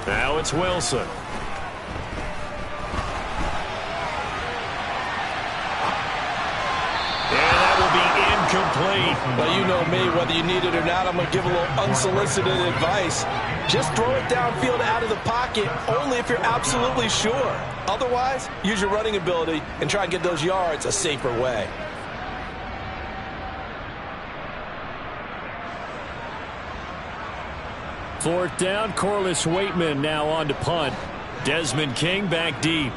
Now it's Wilson. incomplete. Well, you know me, whether you need it or not, I'm going to give a little unsolicited advice. Just throw it downfield out of the pocket, only if you're absolutely sure. Otherwise, use your running ability and try and get those yards a safer way. Fourth down, Corliss Waitman now on to punt. Desmond King back deep.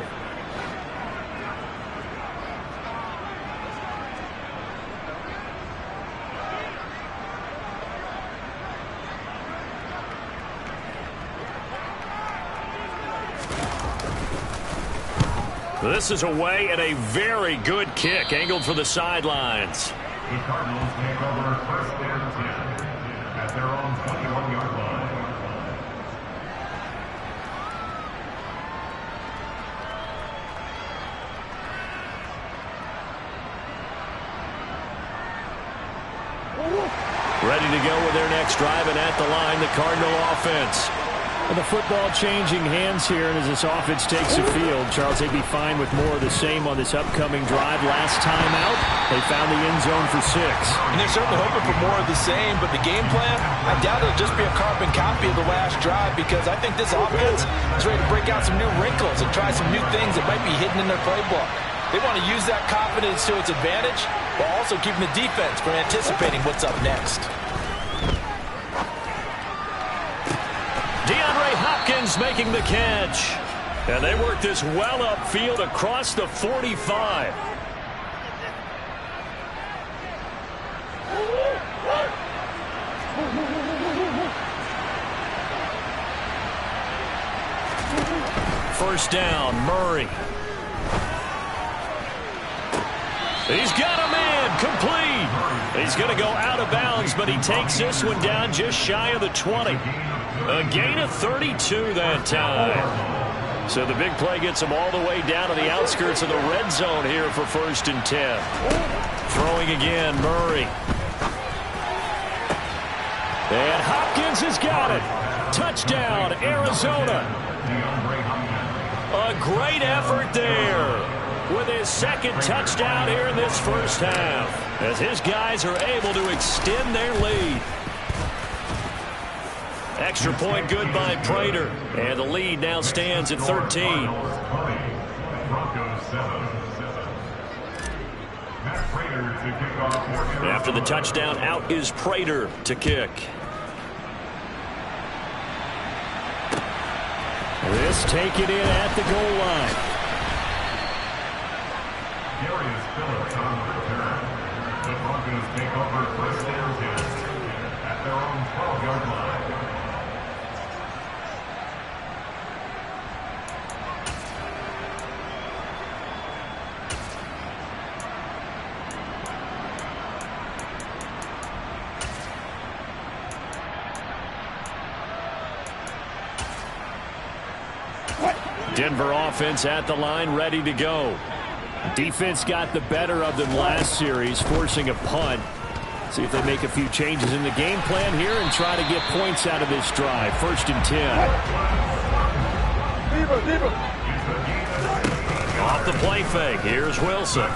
This is away and a very good kick angled for the sidelines. The Cardinals take over first and 10 at their own 21-yard line. Ready to go with their next drive, and at the line, the Cardinal offense. And the football changing hands here, and as this offense takes the field, Charles, they'd be fine with more of the same on this upcoming drive. Last time out, they found the end zone for 6. And they're certainly hoping for more of the same, but the game plan, I doubt it'll just be a carbon copy of the last drive, because I think this offense is ready to break out some new wrinkles and try some new things that might be hidden in their playbook. They want to use that confidence to its advantage, while also keeping the defense from anticipating what's up next. Hopkins making the catch. And they work this well upfield across the 45. First down, Murray. He's got a man, complete. He's going to go out of bounds, but he takes this one down just shy of the 20. A gain of 32 that time. So the big play gets him all the way down to the outskirts of the red zone here for first and 10. Throwing again, Murray. And Hopkins has got it. Touchdown, Arizona. A great effort there with his second touchdown here in this first half, as his guys are able to extend their lead. Extra point good by Prater, and the lead now stands at 13. After the touchdown, out is Prater to kick. This take it in at the goal line. Darius Phillips on the return. The Broncos take over first and 10 at their own 12-yard line. Denver offense at the line, ready to go. Defense got the better of them last series, forcing a punt. See if they make a few changes in the game plan here and try to get points out of this drive. First and 10. Off the play fake, here's Wilson.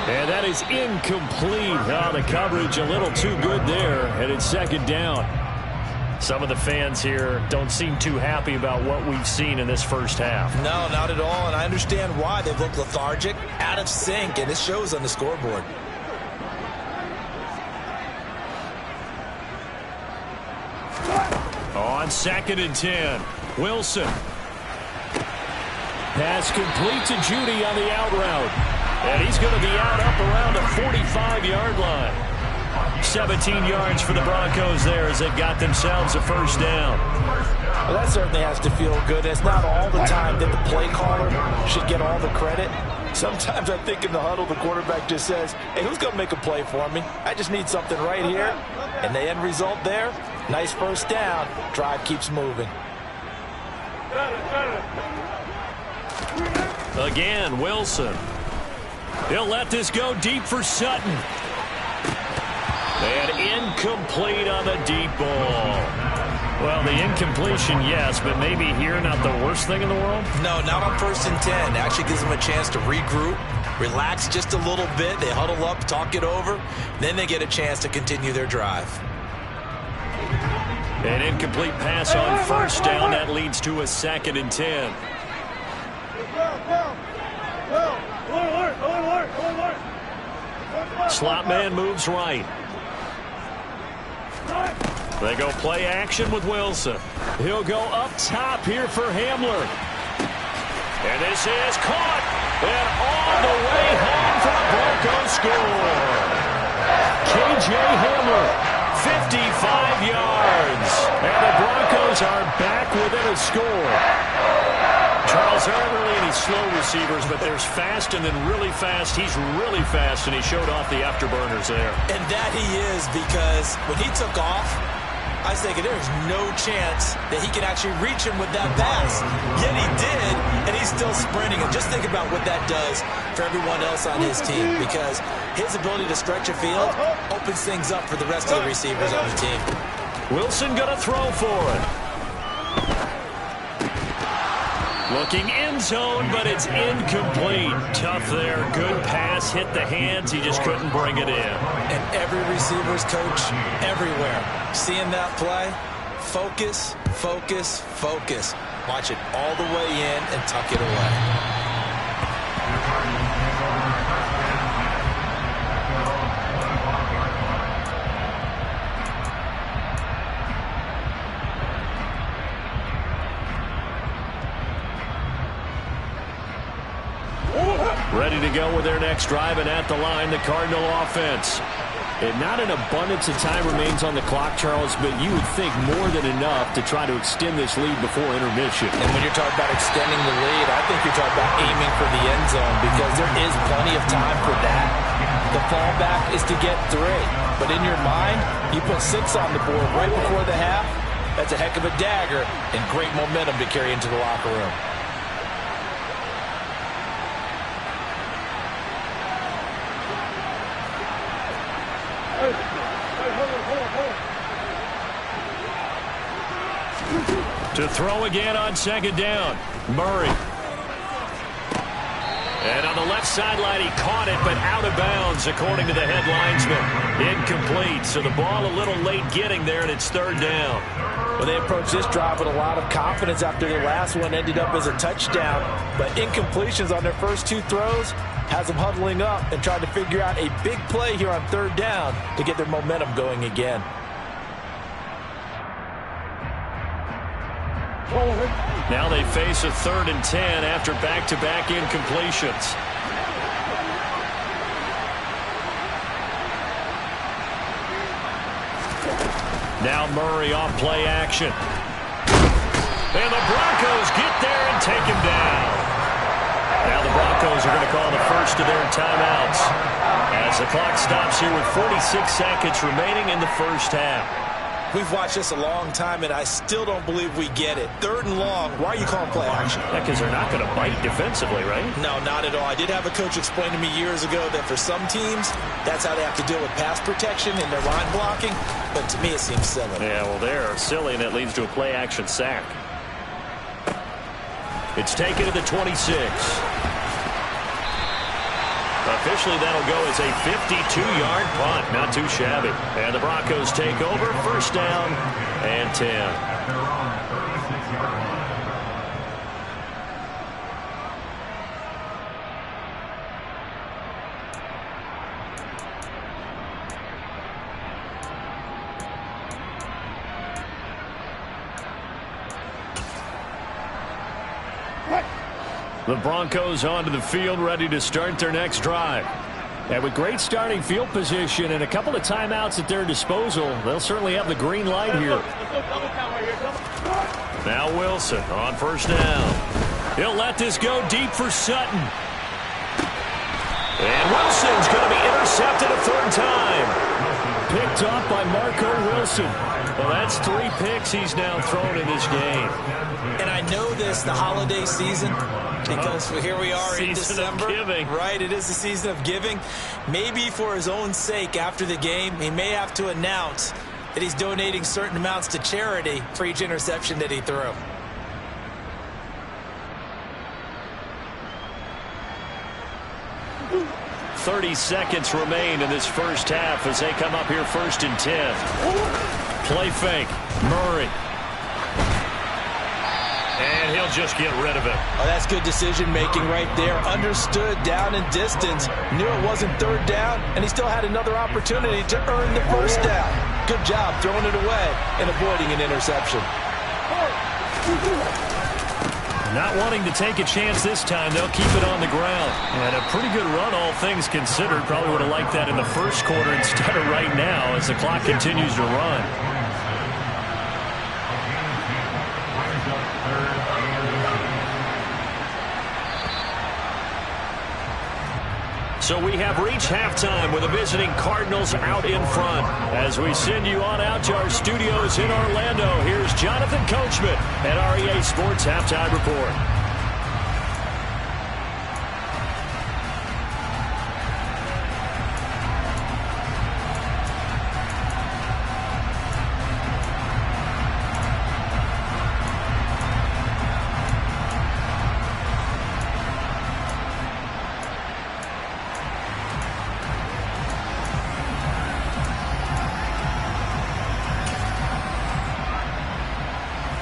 And that is incomplete. Oh, the coverage a little too good there, and it's second down. Some of the fans here don't seem too happy about what we've seen in this first half. No, not at all, and I understand why. They've looked lethargic, out of sync, and it shows on the scoreboard. On second and 10, Wilson. Pass complete to Judy on the out route. And he's going to be out up around the 45-yard line. 17 yards for the Broncos there as they've got themselves a first down. Well, that certainly has to feel good. It's not all the time that the play caller should get all the credit. Sometimes I think in the huddle, the quarterback just says, hey, who's going to make a play for me? I just need something right here. And the end result there, nice first down. Drive keeps moving. Again, Wilson. He'll let this go deep for Sutton. And incomplete on the deep ball. Well, the incompletion, yes, but maybe here not the worst thing in the world? No, not on 1st and 10. Actually gives them a chance to regroup, relax just a little bit. They huddle up, talk it over. Then they get a chance to continue their drive. An incomplete pass on 1st down. That leads to a 2nd and 10. Slot man moves right. They go play action with Wilson. He'll go up top here for Hamler. And this is caught. And all the way home for the Broncos score. K.J. Hamler, 55 yards. And the Broncos are back within a score. Charles, there aren't really any slow receivers, but there's fast and then really fast. He's really fast, and he showed off the afterburners there. And that he is, because when he took off, I was thinking there's no chance that he can actually reach him with that pass. Yet he did, and he's still sprinting. And just think about what that does for everyone else on his team, because his ability to stretch a field opens things up for the rest of the receivers on the team. Wilson going to throw for it. Looking end zone, but it's incomplete. Tough there. Good pass. Hit the hands. He just couldn't bring it in. And every receiver's coach everywhere, seeing that play, focus, focus, focus. Watch it all the way in and tuck it away. Ready to go with their next drive, and at the line, the Cardinal offense. And not an abundance of time remains on the clock, Charles, but you would think more than enough to try to extend this lead before intermission. And when you're talking about extending the lead, I think you're talking about aiming for the end zone, because there is plenty of time for that. The fallback is to get 3. But in your mind, you put 6 on the board right before the half. That's a heck of a dagger and great momentum to carry into the locker room. To throw again on 2nd down, Murray. And on the left sideline, he caught it, but out of bounds, according to the head linesman. Incomplete, so the ball a little late getting there, and it's 3rd down. Well, they approached this drive with a lot of confidence after the last one ended up as a touchdown. But incompletions on their first 2 throws has them huddling up and trying to figure out a big play here on 3rd down to get their momentum going again. Now they face a 3rd and 10 after back-to-back incompletions. Now Murray off play action. And the Broncos get there and take him down. Now the Broncos are going to call the first of their timeouts as the clock stops here with 46 seconds remaining in the first half. We've watched this a long time, and I still don't believe we get it. 3rd and long, why are you calling play action? Yeah, because they're not going to bite defensively, right? No, not at all. I did have a coach explain to me years ago that for some teams, that's how they have to deal with pass protection and their line blocking. But to me, it seems silly. Yeah, well, they're silly, and it leads to a play action sack. It's taken to the 26. Officially, that'll go as a 52-yard punt. Not too shabby. And the Broncos take over. 1st down and 10. The Broncos onto the field, ready to start their next drive. And with great starting field position and a couple of timeouts at their disposal, they'll certainly have the green light here. Now Wilson on 1st down. He'll let this go deep for Sutton. And Wilson's going to be intercepted a 3rd time. Picked off by Marco Wilson. Well, that's 3 picks he's now thrown in this game. And I know this, the holiday season, because here we are in December. Right, it is the season of giving. Maybe for his own sake after the game, he may have to announce that he's donating certain amounts to charity for each interception that he threw. Seconds remain in this first half as they come up here 1st and 10. Play fake. Murray. And he'll just get rid of it. Oh, that's good decision-making right there. Understood down and distance. Knew it wasn't 3rd down, and he still had another opportunity to earn the 1st down. Good job throwing it away and avoiding an interception. Not wanting to take a chance this time, they'll keep it on the ground. And a pretty good run, all things considered. Probably would have liked that in the first quarter instead of right now as the clock continues to run. So we have reached halftime with the visiting Cardinals out in front. As we send you on out to our studios in Orlando, here's Jonathan Coachman at REA Sports Halftime Report.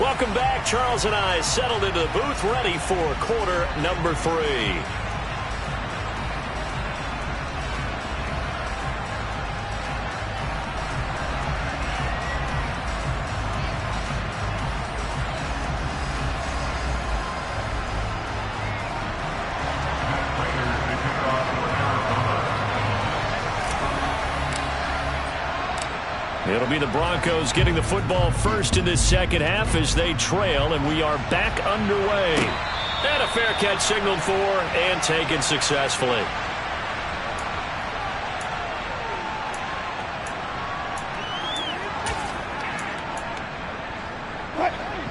Welcome back. Charles and I settled into the booth, ready for quarter number 3. It'll be the Broncos getting the football first in this second half as they trail, and we are back underway. And a fair catch signaled for and taken successfully.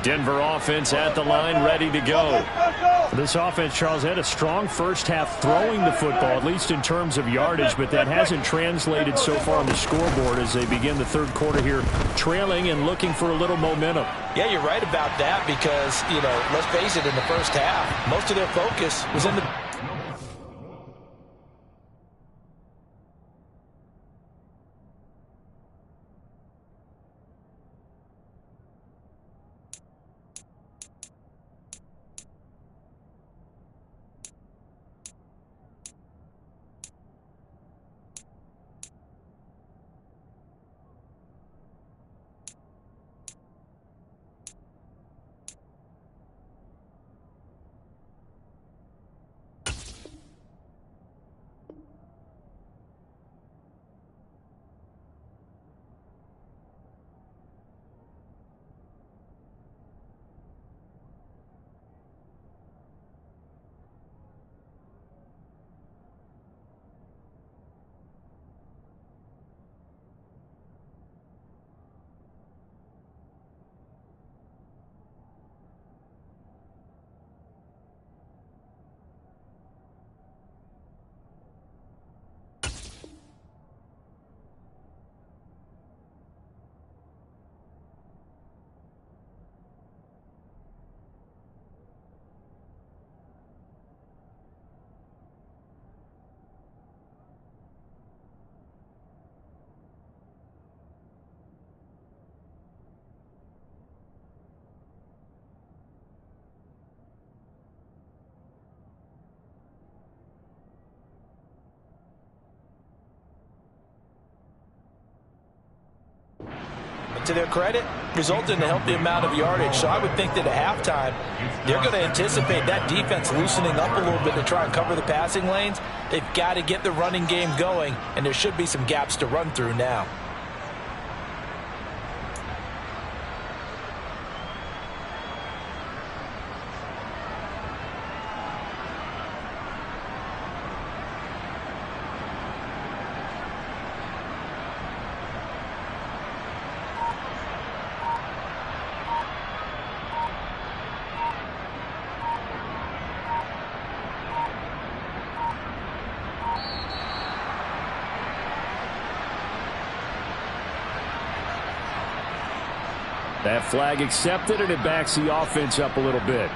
Denver offense at the line, ready to go. This offense, Charles, had a strong first half throwing the football, at least in terms of yardage, but that hasn't translated so far on the scoreboard as they begin the third quarter here, trailing and looking for a little momentum. Yeah, you're right about that because, let's face it, in the first half, most of their focus was in the... To their credit, resulted in a healthy amount of yardage. So I would think that at halftime, they're going to anticipate that defense loosening up a little bit to try and cover the passing lanes. They've got to get the running game going, and there should be some gaps to run through now. That flag accepted, and it backs the offense up a little bit.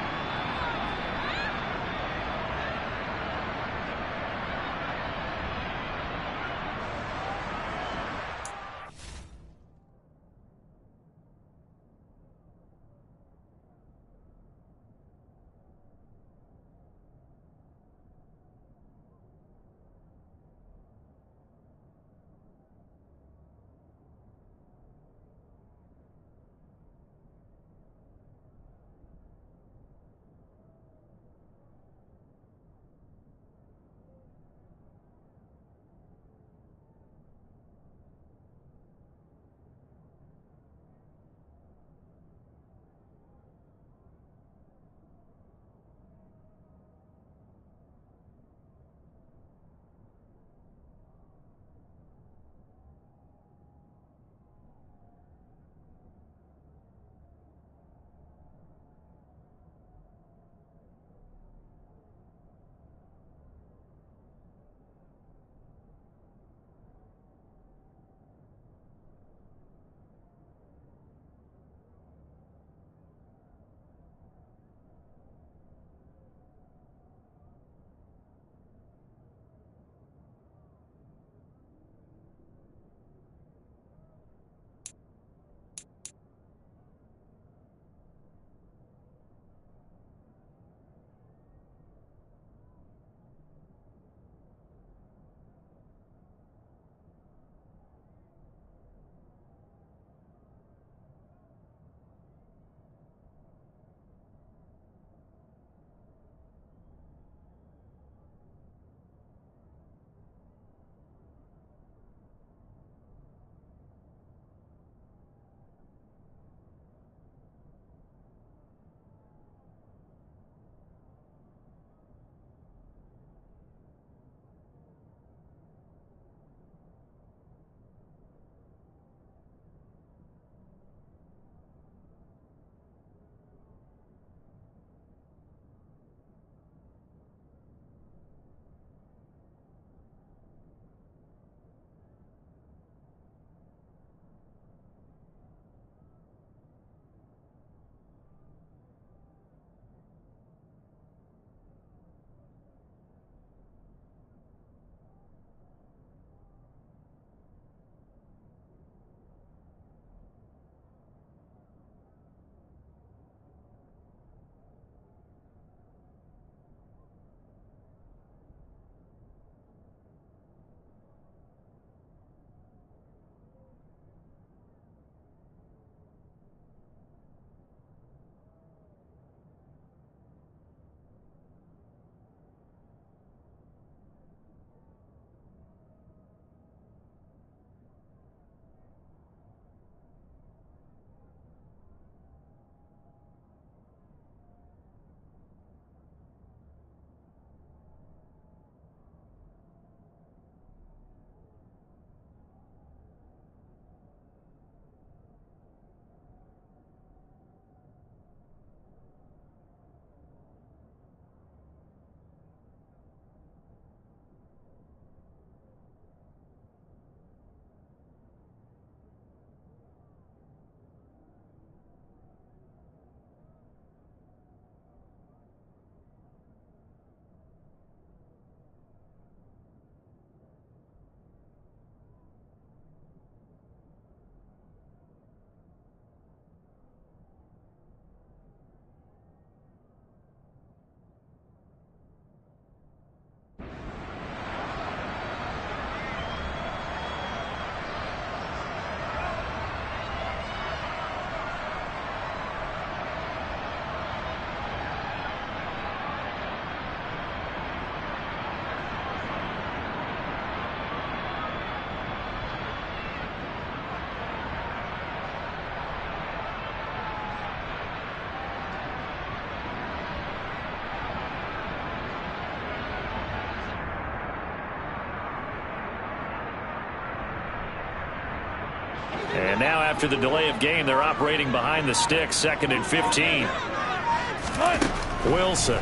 And now after the delay of game, they're operating behind the sticks, 2nd and 15. Wilson.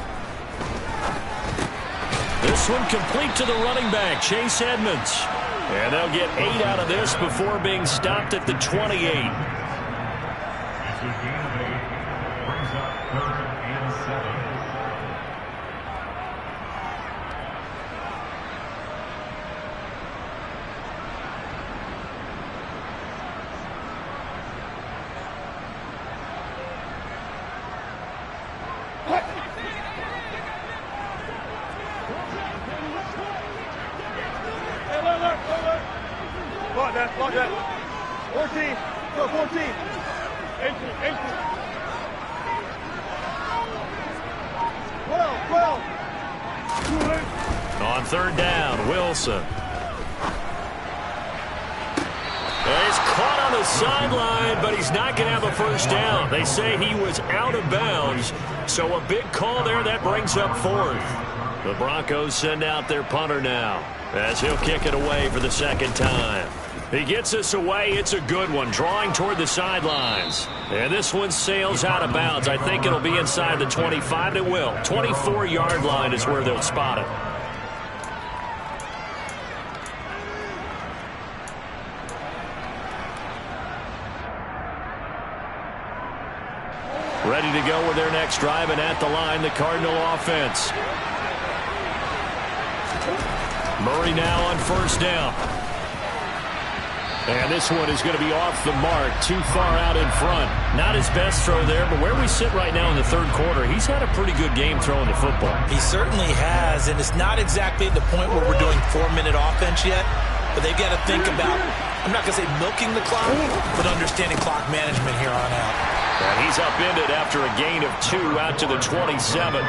This one complete to the running back, Chase Edmonds. And they'll get 8 out of this before being stopped at the 28. brings up 3rd and 7. Block that. 14. Go, 14. 18. 12. On 3rd down, Wilson. He's caught on the sideline, but he's not going to have a first down. They say he was out of bounds, so a big call there that brings up 4th. The Broncos send out their punter now, as he'll kick it away for the 2nd time. He gets us away. It's a good one, drawing toward the sidelines. And this one sails out of bounds. I think it'll be inside the 25. It will. 24-yard line is where they'll spot it. Ready to go with their next drive, and at the line, the Cardinal offense. Murray now on 1st down. And this one is going to be off the mark, too far out in front. Not his best throw there, but where we sit right now in the 3rd quarter, he's had a pretty good game throwing the football. He certainly has, and it's not exactly the point where we're doing 4-minute offense yet, but they've got to think about, I'm not going to say milking the clock, but understanding clock management here on out. And he's upended after a gain of 2 out to the 27.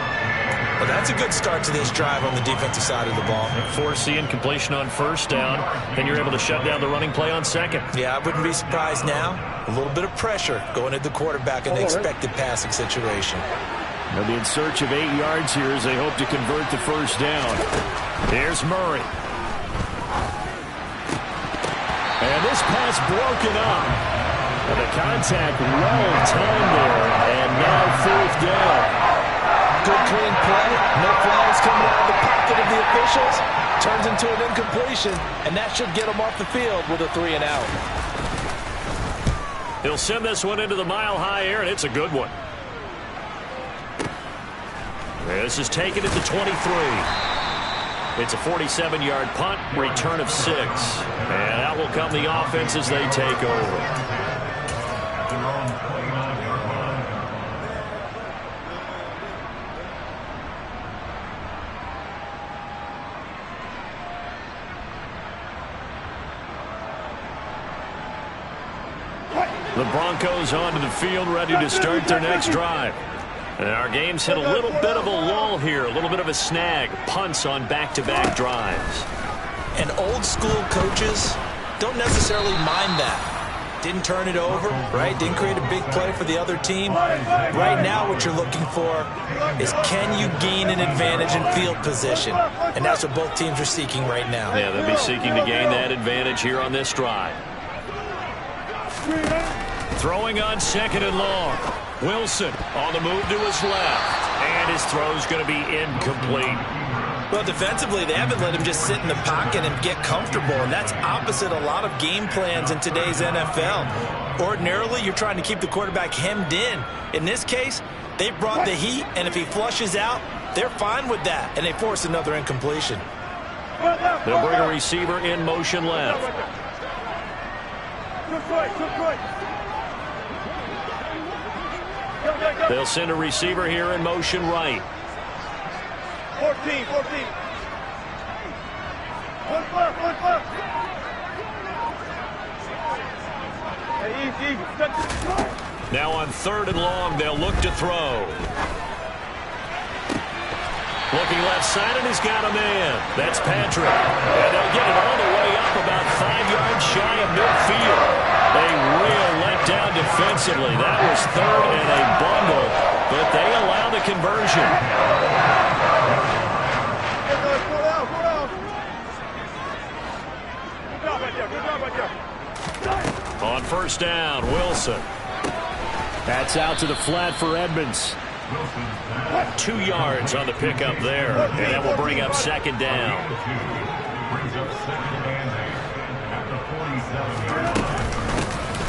Well, that's a good start to this drive on the defensive side of the ball. Force the incompletion on 1st down, then you're able to shut down the running play on 2nd. Yeah, I wouldn't be surprised now. A little bit of pressure going at the quarterback in the expected passing situation. They'll be in search of 8 yards here as they hope to convert the 1st down. Here's Murray. And this pass broken up. And the contact well timed there, and now 4th down. Good clean play. No flags coming out of the pocket of the officials. Turns into an incompletion, and that should get them off the field with a 3 and out. He'll send this one into the mile-high air, and it's a good one. This is taken at the 23. It's a 47-yard punt, return of 6. And out will come the offense as they take over. The Broncos onto the field, ready to start their next drive. And our game's hit a little bit of a lull here, a little bit of a snag. Punts on back-to-back drives. And old-school coaches don't necessarily mind that. Didn't turn it over, right? Didn't create a big play for the other team. Right now what you're looking for is, can you gain an advantage in field position? And that's what both teams are seeking right now. Yeah, they'll be seeking to gain that advantage here on this drive. Throwing on 2nd and long. Wilson on the move to his left. And his throw's going to be incomplete. Well, defensively, they haven't let him just sit in the pocket and get comfortable, and that's opposite a lot of game plans in today's NFL. Ordinarily, you're trying to keep the quarterback hemmed in. In this case, they brought the heat, and if he flushes out, they're fine with that, and they force another incompletion. They'll bring a receiver in motion left. They'll send a receiver here in motion right. 14. One left. Hey, easy. Now on 3rd and long, they'll look to throw. Looking left side, and he's got a man. That's Patrick. And they'll get it all the way up about 5 yards shy of midfield. A real letdown defensively. That was 3rd and a bundle, but they allow the conversion. On 1st down, Wilson. That's out to the flat for Edmonds. 2 yards on the pickup there, and that will bring up 2nd down.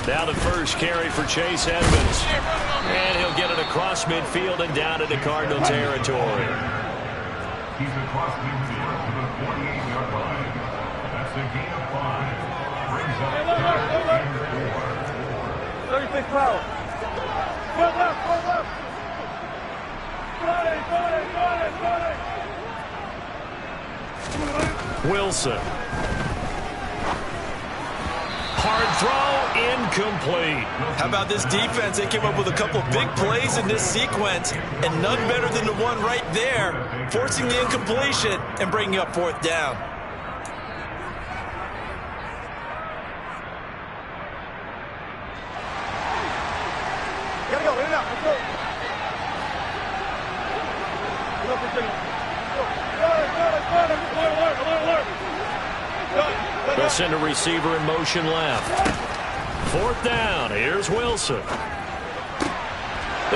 Now the first carry for Chase Edmonds. And he'll get it across midfield and down into Cardinal territory. He's across midfield to the 48-yard line. That's a gain of 5. Brings up 36 power. Go left, go left. Wilson. Hard throw, incomplete. How about this defense? They came up with a couple big plays in this sequence, and none better than the one right there, forcing the incompletion and bringing up 4th down. Gotta go, in and out, let's go. They'll send a receiver in motion left. 4th down. Here's Wilson. And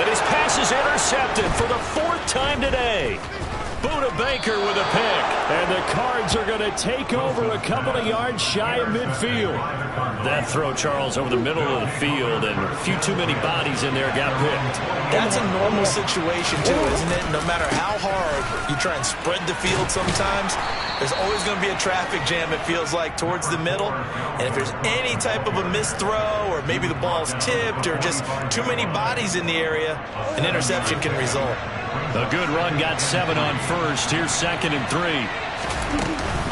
his pass is intercepted for the 4th time today. Buda Baker with a pick. And the Cards are going to take over a couple of yards shy of midfield. That throw, Charles, over the middle of the field, and a few too many bodies in there got picked. That's a normal situation, too, isn't it? No matter how hard you try and spread the field sometimes, there's always going to be a traffic jam, it feels like, towards the middle. And if there's any type of a missed throw, or maybe the ball's tipped, or just too many bodies in the area, an interception can result. A good run got 7 on first. Here's 2nd and 3.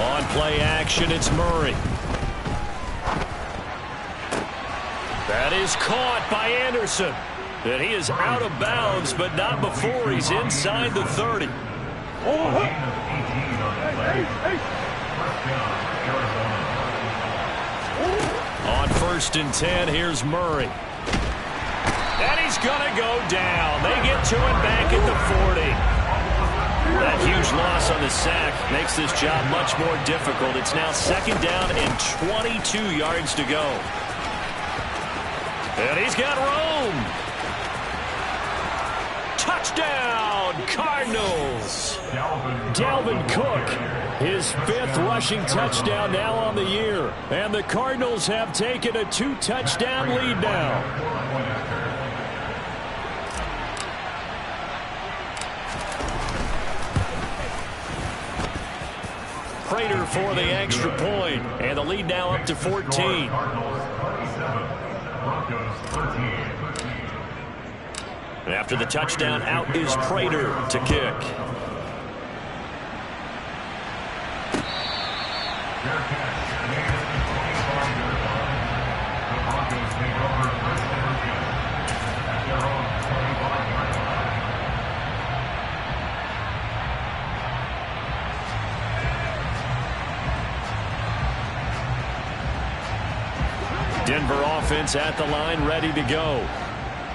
On play action, it's Murray. That is caught by Anderson. And he is out of bounds, but not before he's inside the 30. On 1st and 10, here's Murray. And he's going to go down. They get to him back at the 40. That huge loss on the sack makes this job much more difficult. It's now 2nd down and 22 yards to go. And he's got room. Touchdown, Cardinals. Dalvin Cook, his 5th rushing touchdown now on the year. And the Cardinals have taken a 2-touchdown lead now. Prater for the extra point, and the lead now up to 14. After the touchdown, out is Prater to kick. Denver offense at the line, ready to go.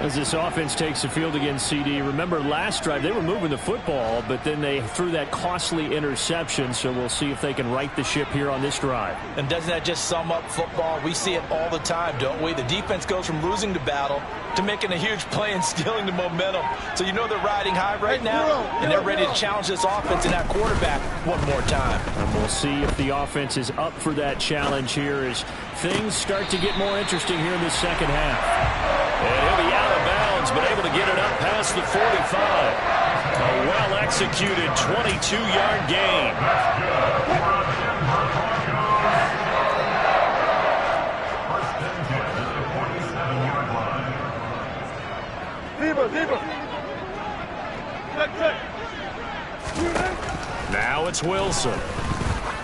As this offense takes the field against CD, remember last drive they were moving the football, but then they threw that costly interception, so we'll see if they can right the ship here on this drive. And doesn't that just sum up football? We see it all the time, don't we? The defense goes from losing the battle to making a huge play and stealing the momentum. So you know they're riding high right now, and they're ready to challenge this offense and that quarterback one more time. And we'll see if the offense is up for that challenge here as things start to get more interesting here in the 2nd half. And he'll be out of bounds, but able to get it up past the 45. A well-executed 22-yard gain. Now it's Wilson.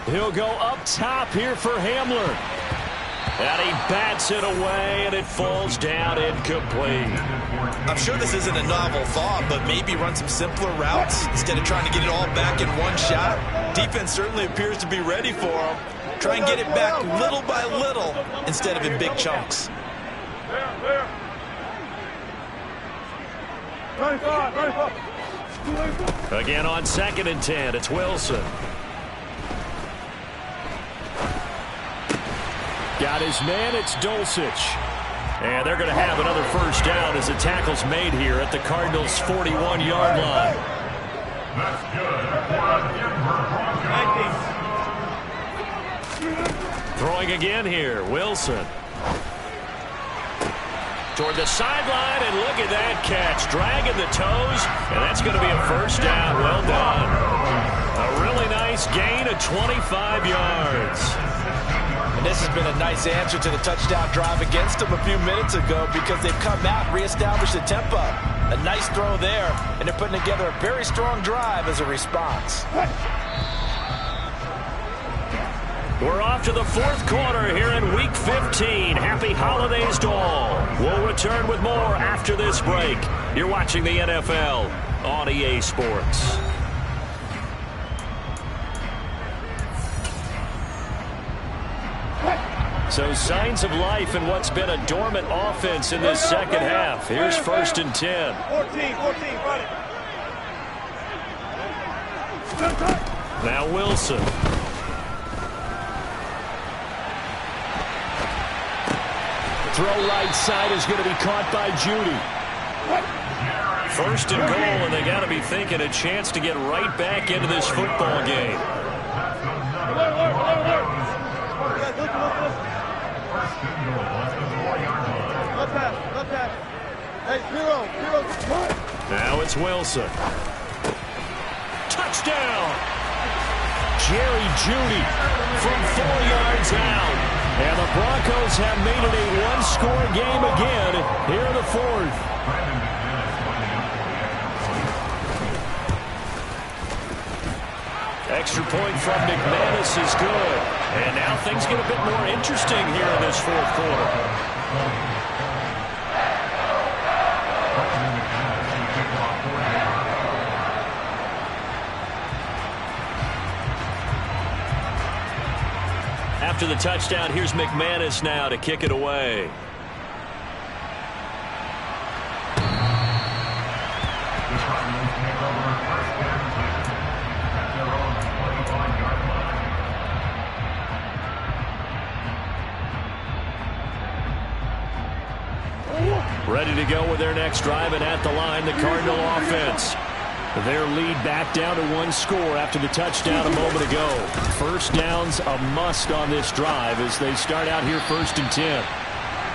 He'll go up top here for Hamler. And he bats it away, and it falls down incomplete. I'm sure this isn't a novel thought, but maybe run some simpler routes instead of trying to get it all back in one shot. Defense certainly appears to be ready for him. Try and get it back little by little instead of in big chunks. Again on 2nd and 10, it's Wilson. Got his man, it's Dulcich. And they're going to have another 1st down as the tackle's made here at the Cardinals' 41-yard line. That's good for Denver Broncos. Throwing again here, Wilson. Toward the sideline, and look at that catch. Dragging the toes, and that's going to be a first down. Well done. A really nice gain of 25 yards. And this has been a nice answer to the touchdown drive against them a few minutes ago because they've come out and reestablished the tempo. A nice throw there, and they're putting together a very strong drive as a response. We're off to the fourth quarter here in Week 15. Happy holidays to all. We'll return with more after this break. You're watching the NFL on EA Sports. So signs of life in what's been a dormant offense in this second half. Here's 1st and 10. 14, run it. Now Wilson. Throw right side is going to be caught by Judy. 1st and goal, and they got to be thinking a chance to get right back into this football game. Now it's Wilson. Touchdown! Jerry Judy from 4 yards out. And the Broncos have made it a one-score game again here in the fourth. Extra point from McManus is good. And now things get a bit more interesting here in this fourth quarter. After the touchdown, here's McManus now to kick it away. Ready to go with their next drive, and at the line, the Cardinal offense. Their lead back down to 1 score after the touchdown a moment ago. First down's a must on this drive as they start out here 1st and 10.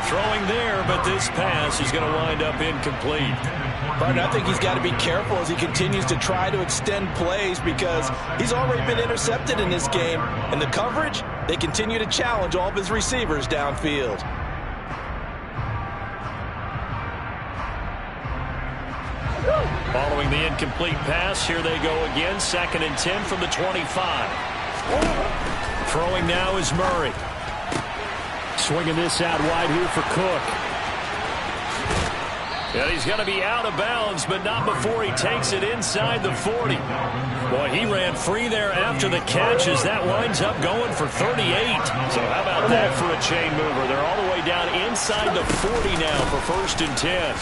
Throwing there, but this pass is going to wind up incomplete. But I think he's got to be careful as he continues to try to extend plays because he's already been intercepted in this game. And the coverage, they continue to challenge all of his receivers downfield. Following the incomplete pass, here they go again. 2nd and 10 from the 25. Throwing now is Murray. Swinging this out wide here for Cook. And he's going to be out of bounds, but not before he takes it inside the 40. Boy, he ran free there after the catch as that winds up going for 38. So how about that for a chain mover? They're all the way down inside the 40 now for 1st and 10.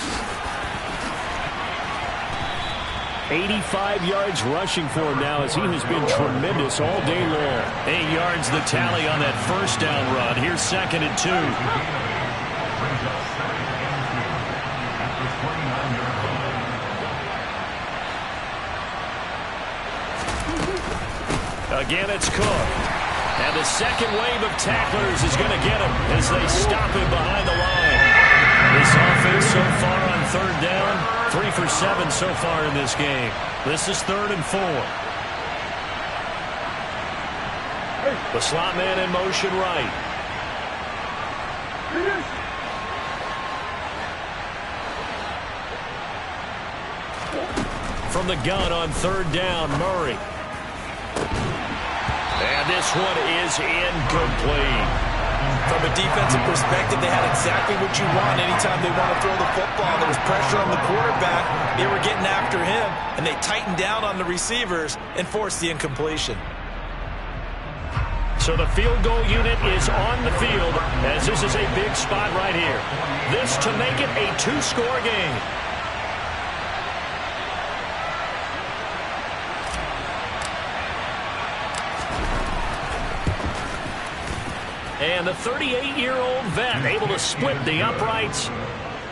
85 yards rushing for him now as he has been tremendous all day long. 8 yards the tally on that first down run. Here's 2nd and 2. Again, it's Cook. And the second wave of tacklers is going to get him as they stop him behind the line. This offense so far on 3rd down, 3 for 7 so far in this game. This is 3rd and 4. The slot man in motion right. From the gun on 3rd down, Murray. And this one is incomplete. From a defensive perspective, they had exactly what you want anytime they want to throw the football. There was pressure on the quarterback. They were getting after him, and they tightened down on the receivers and forced the incompletion. So the field goal unit is on the field as this is a big spot right here. This to make it a 2-score game. And the 38-year-old vet able to split the uprights.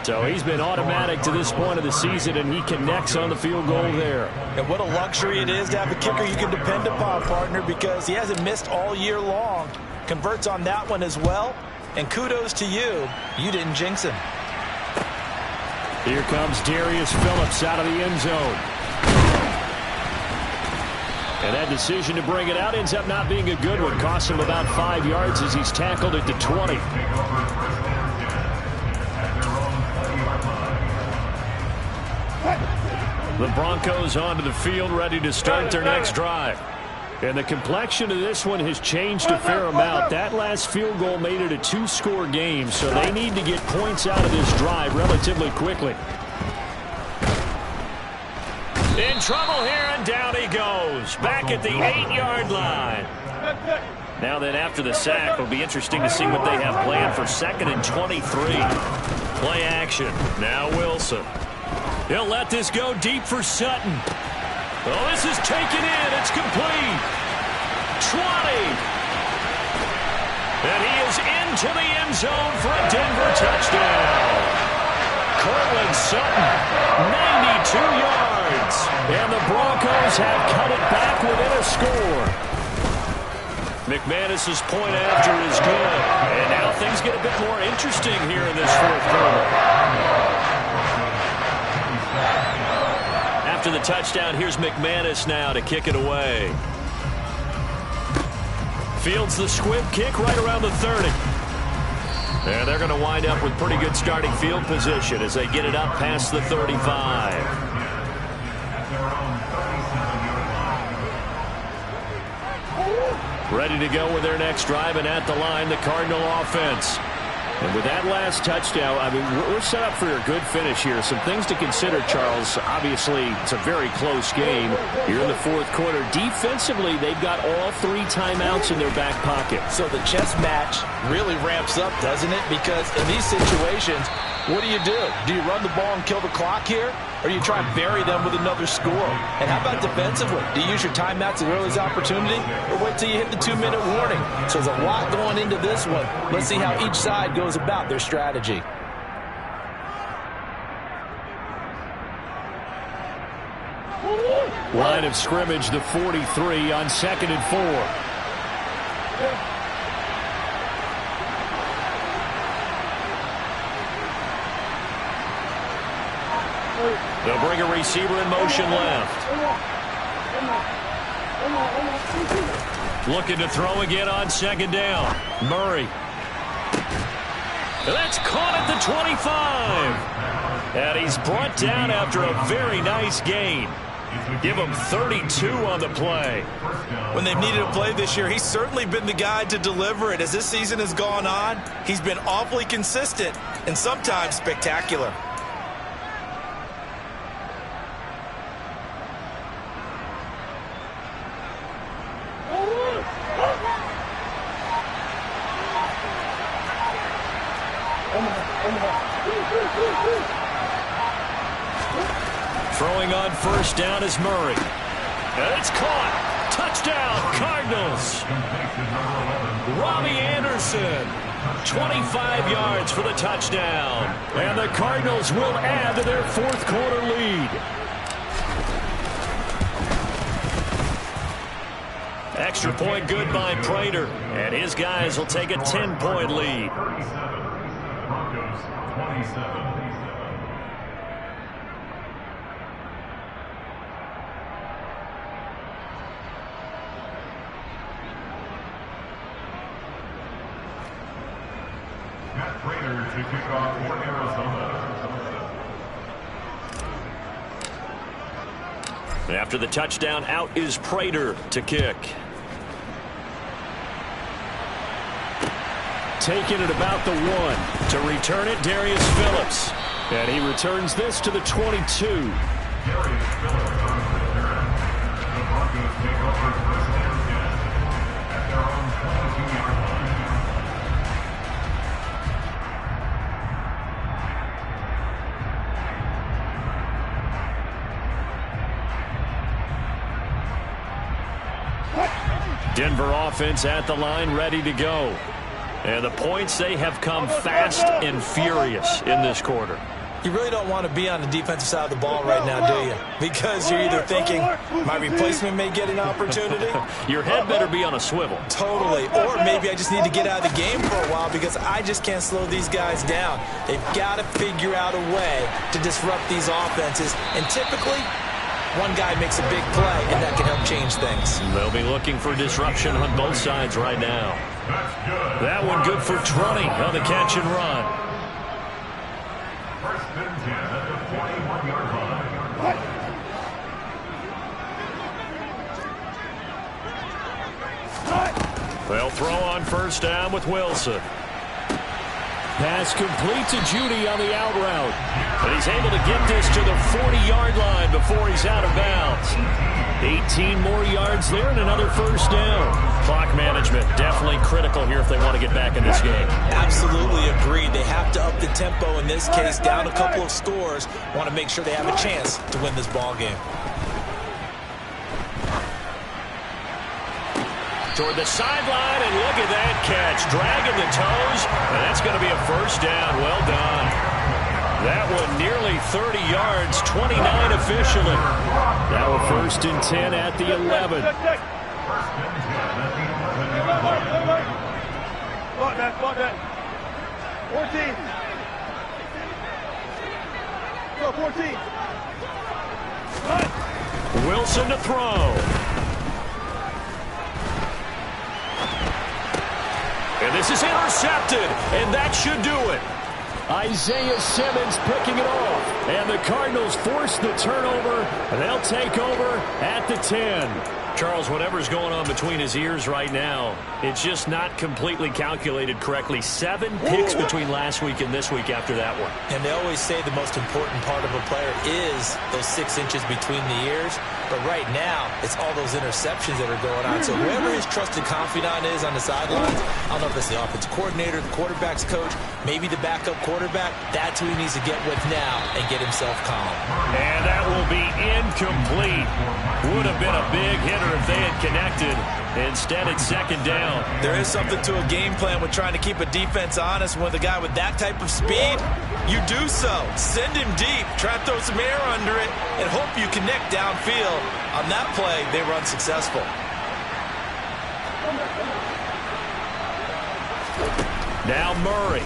So he's been automatic to this point of the season, and he connects on the field goal there. And what a luxury it is to have a kicker you can depend upon, partner, because he hasn't missed all year long. Converts on that one as well. And kudos to you. You didn't jinx him. Here comes Darius Phillips out of the end zone. And that decision to bring it out ends up not being a good one. Costs him about 5 yards as he's tackled at the 20. The Broncos onto the field, ready to start their next drive. And the complexion of this one has changed a fair amount. That last field goal made it a 2-score game, so they need to get points out of this drive relatively quickly. In trouble here, and down he goes. Back at the 8-yard line. Now then, after the sack, it'll be interesting to see what they have planned for 2nd and 23. Play action. Now Wilson. He'll let this go deep for Sutton. Oh, this is taken in. It's complete. 20. And he is into the end zone for a Denver touchdown. Cortland Sutton, 92 yards. And the Broncos have cut it back within a score. McManus's point after is good. And now things get a bit more interesting here in this fourth quarter. After the touchdown, here's McManus now to kick it away. Fields the squib kick right around the 30. And they're going to wind up with pretty good starting field position as they get it up past the 35. Ready to go with their next drive, and at the line, the Cardinal offense. And with that last touchdown, I mean, we're set up for a good finish here. Some things to consider, Charles. Obviously, it's a very close game. You're in the fourth quarter. Defensively, they've got all 3 timeouts in their back pocket. So the chess match really ramps up, doesn't it? Because in these situations, what do? Do you run the ball and kill the clock here? Or do you try and bury them with another score? And how about defensively? Do you use your timeouts as early as opportunity? Or wait till you hit the 2-minute warning? So there's a lot going into this one. Let's see how each side goes about their strategy. Line of scrimmage, the 43 on 2nd and 4. They'll bring a receiver in motion left. Looking to throw again on 2nd down. Murray. And that's caught at the 25. And he's brought down after a very nice gain. Give him 32 on the play. When they've needed a play this year, he's certainly been the guy to deliver it. As this season has gone on, he's been awfully consistent and sometimes spectacular. Throwing on 1st down is Murray. And it's caught. Touchdown, Cardinals. Robbie Anderson. 25 yards for the touchdown. And the Cardinals will add to their fourth quarter lead. Extra point good by Prater. And his guys will take a 10-point lead. 37. Broncos 27. Prater to kick off for Arizona. After the touchdown, out is Prater to kick. Taking it about the 1. To return it, Darius Phillips. And he returns this to the 22. Darius Phillips on the return. The Broncos take over 1st and 10 at their own 22-yard line. Denver offense at the line, ready to go. And the points, they have come fast and furious in this quarter. You really don't want to be on the defensive side of the ball right now, do you? Because you're either thinking, my replacement may get an opportunity. Your head better be on a swivel. Totally. Or maybe I just need to get out of the game for a while because I just can't slow these guys down. They've got to figure out a way to disrupt these offenses. And typically, one guy makes a big play, and that can help change things. They'll be looking for disruption on both sides right now. That one good for 20 on the catch and run. First and 10 at the 41-yard line. They'll throw on first down with Wilson. Pass complete to Judy on the out route. And he's able to get this to the 40-yard line before he's out of bounds. 18 more yards there and another first down. Clock management definitely critical here if they want to get back in this game. Absolutely agreed. They have to up the tempo in this case, down a couple of scores. Want to make sure they have a chance to win this ball game. Toward the sideline, and look at that catch. Dragging the toes, and that's going to be a first down. Well done. That one nearly 30 yards, 29 officially. Now a first and 10 at the 11. First and 10 at the 11. Block that. 14. Go, 14. Wilson to throw. And this is intercepted, and that should do it. Isaiah Simmons picking it off. And the Cardinals force the turnover, and they'll take over at the 10. Charles, whatever's going on between his ears right now, it's just not completely calculated correctly. 7 picks between last week and this week after that one. And they always say the most important part of a player is those 6 inches between the ears. But right now, it's all those interceptions that are going on. So whoever his trusted confidant is on the sidelines, I don't know if it's the offensive coordinator, the quarterback's coach, maybe the backup quarterback, that's who he needs to get with now and get himself calm. And that will be incomplete. Would have been a big hitter if they had connected. Instead, it's second down. There is something to a game plan with trying to keep a defense honest. With a guy with that type of speed, you do so. Send him deep, try to throw some air under it, and hope you connect downfield. On that play, they were unsuccessful. Now Murray.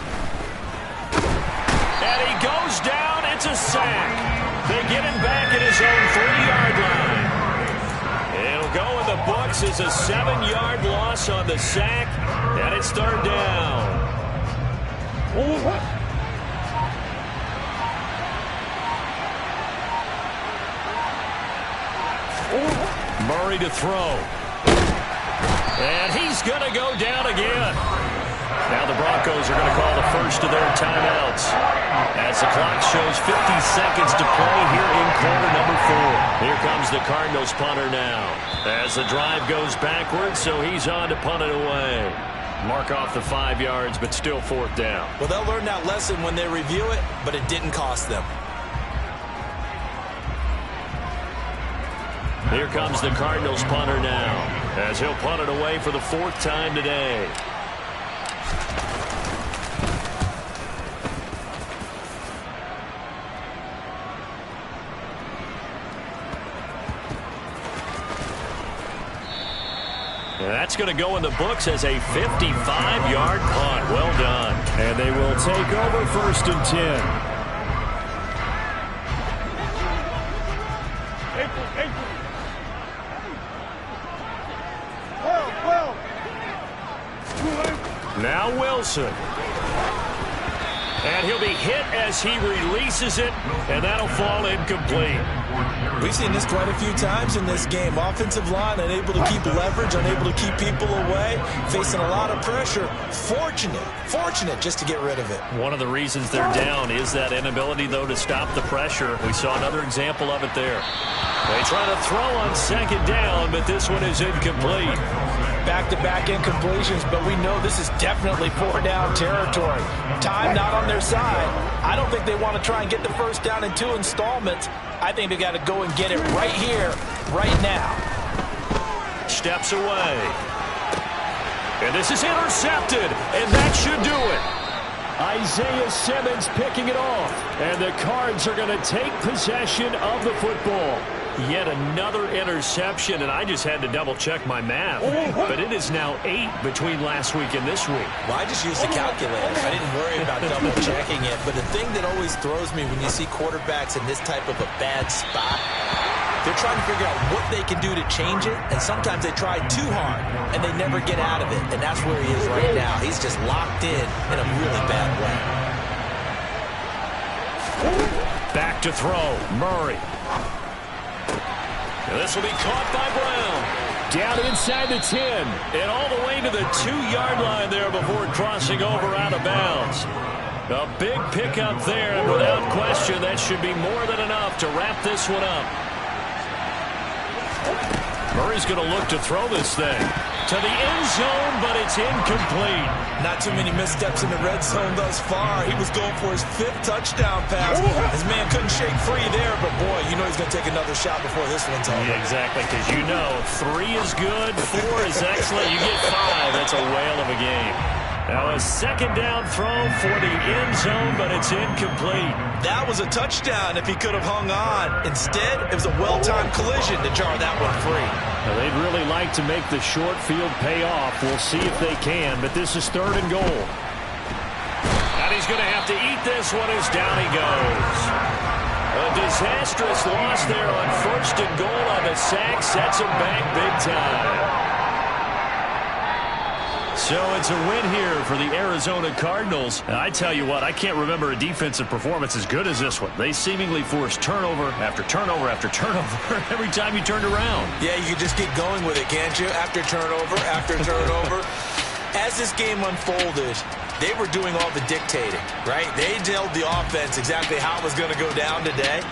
And he goes down. It's a sack. They get him back at his own 3-yard line. It'll go in the books as a 7-yard loss on the sack, and it's third down. Murray to throw. And he's going to go down again. Now the Broncos are going to call the first of their timeouts as the clock shows 50 seconds to play here in quarter number 4. Here comes the Cardinals punter now as the drive goes backwards, so he's on to punt it away. Mark off the 5 yards, but still fourth down. Well, they'll learn that lesson when they review it, but it didn't cost them. Here comes the Cardinals punter now as he'll punt it away for the 4th time today. And that's going to go in the books as a 55-yard punt. Well done. And they will take over first and 10. Now Wilson. And he'll be hit as he releases it, and that'll fall incomplete. We've seen this quite a few times in this game. Offensive line unable to keep leverage, unable to keep people away, facing a lot of pressure. Fortunate just to get rid of it. One of the reasons they're down is that inability, though, to stop the pressure. We saw another example of it there. They try to throw on second down, but this one is incomplete. Back-to-back incompletions, but we know this is definitely 4-down territory. Time not on their side. I don't think they want to try and get the first down in 2 installments. I think they got to go and get it right here, right now. Steps away. And this is intercepted, and that should do it. Isaiah Simmons picking it off. And the Cards are going to take possession of the football. Yet another interception, and I just had to double-check my math. But it is now 8 between last week and this week. Well, I just used the calculator. I didn't worry about double-checking it. But the thing that always throws me when you see quarterbacks in this type of a bad spot, they're trying to figure out what they can do to change it, and sometimes they try too hard, and they never get out of it. And that's where he is right now. He's just locked in a really bad way. Back to throw, Murray. And this will be caught by Brown. Down inside the 10, and all the way to the 2-yard line there before crossing over out of bounds. A big pickup there, and without question, that should be more than enough to wrap this one up. Murray's going to look to throw this thing to the end zone, but it's incomplete. Not too many missteps in the red zone thus far. He was going for his 5th touchdown pass. His man couldn't shake free there, but boy, you know he's going to take another shot before this one's over. Yeah, exactly, because you know 3 is good, 4 is excellent. You get 5, that's a whale of a game. Now a second down throw for the end zone, but it's incomplete. That was a touchdown if he could have hung on. Instead, it was a well-timed collision to jar that one free. Now, they'd really like to make the short field pay off. We'll see if they can, but this is 3rd and goal. And he's going to have to eat this one as down he goes. A disastrous loss there on 1st and goal on the sack sets him back big time. So it's a win here for the Arizona Cardinals. And I tell you what, I can't remember a defensive performance as good as this one. They seemingly forced turnover after turnover after turnover every time you turned around. Yeah, you can just keep going with it, can't you? After turnover, after turnover. As this game unfolded, they were doing all the dictating, right? They told the offense exactly how it was going to go down today.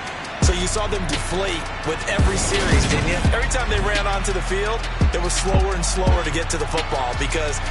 So you saw them deflate with every series, didn't you? Every time they ran onto the field, it was slower and slower to get to the football because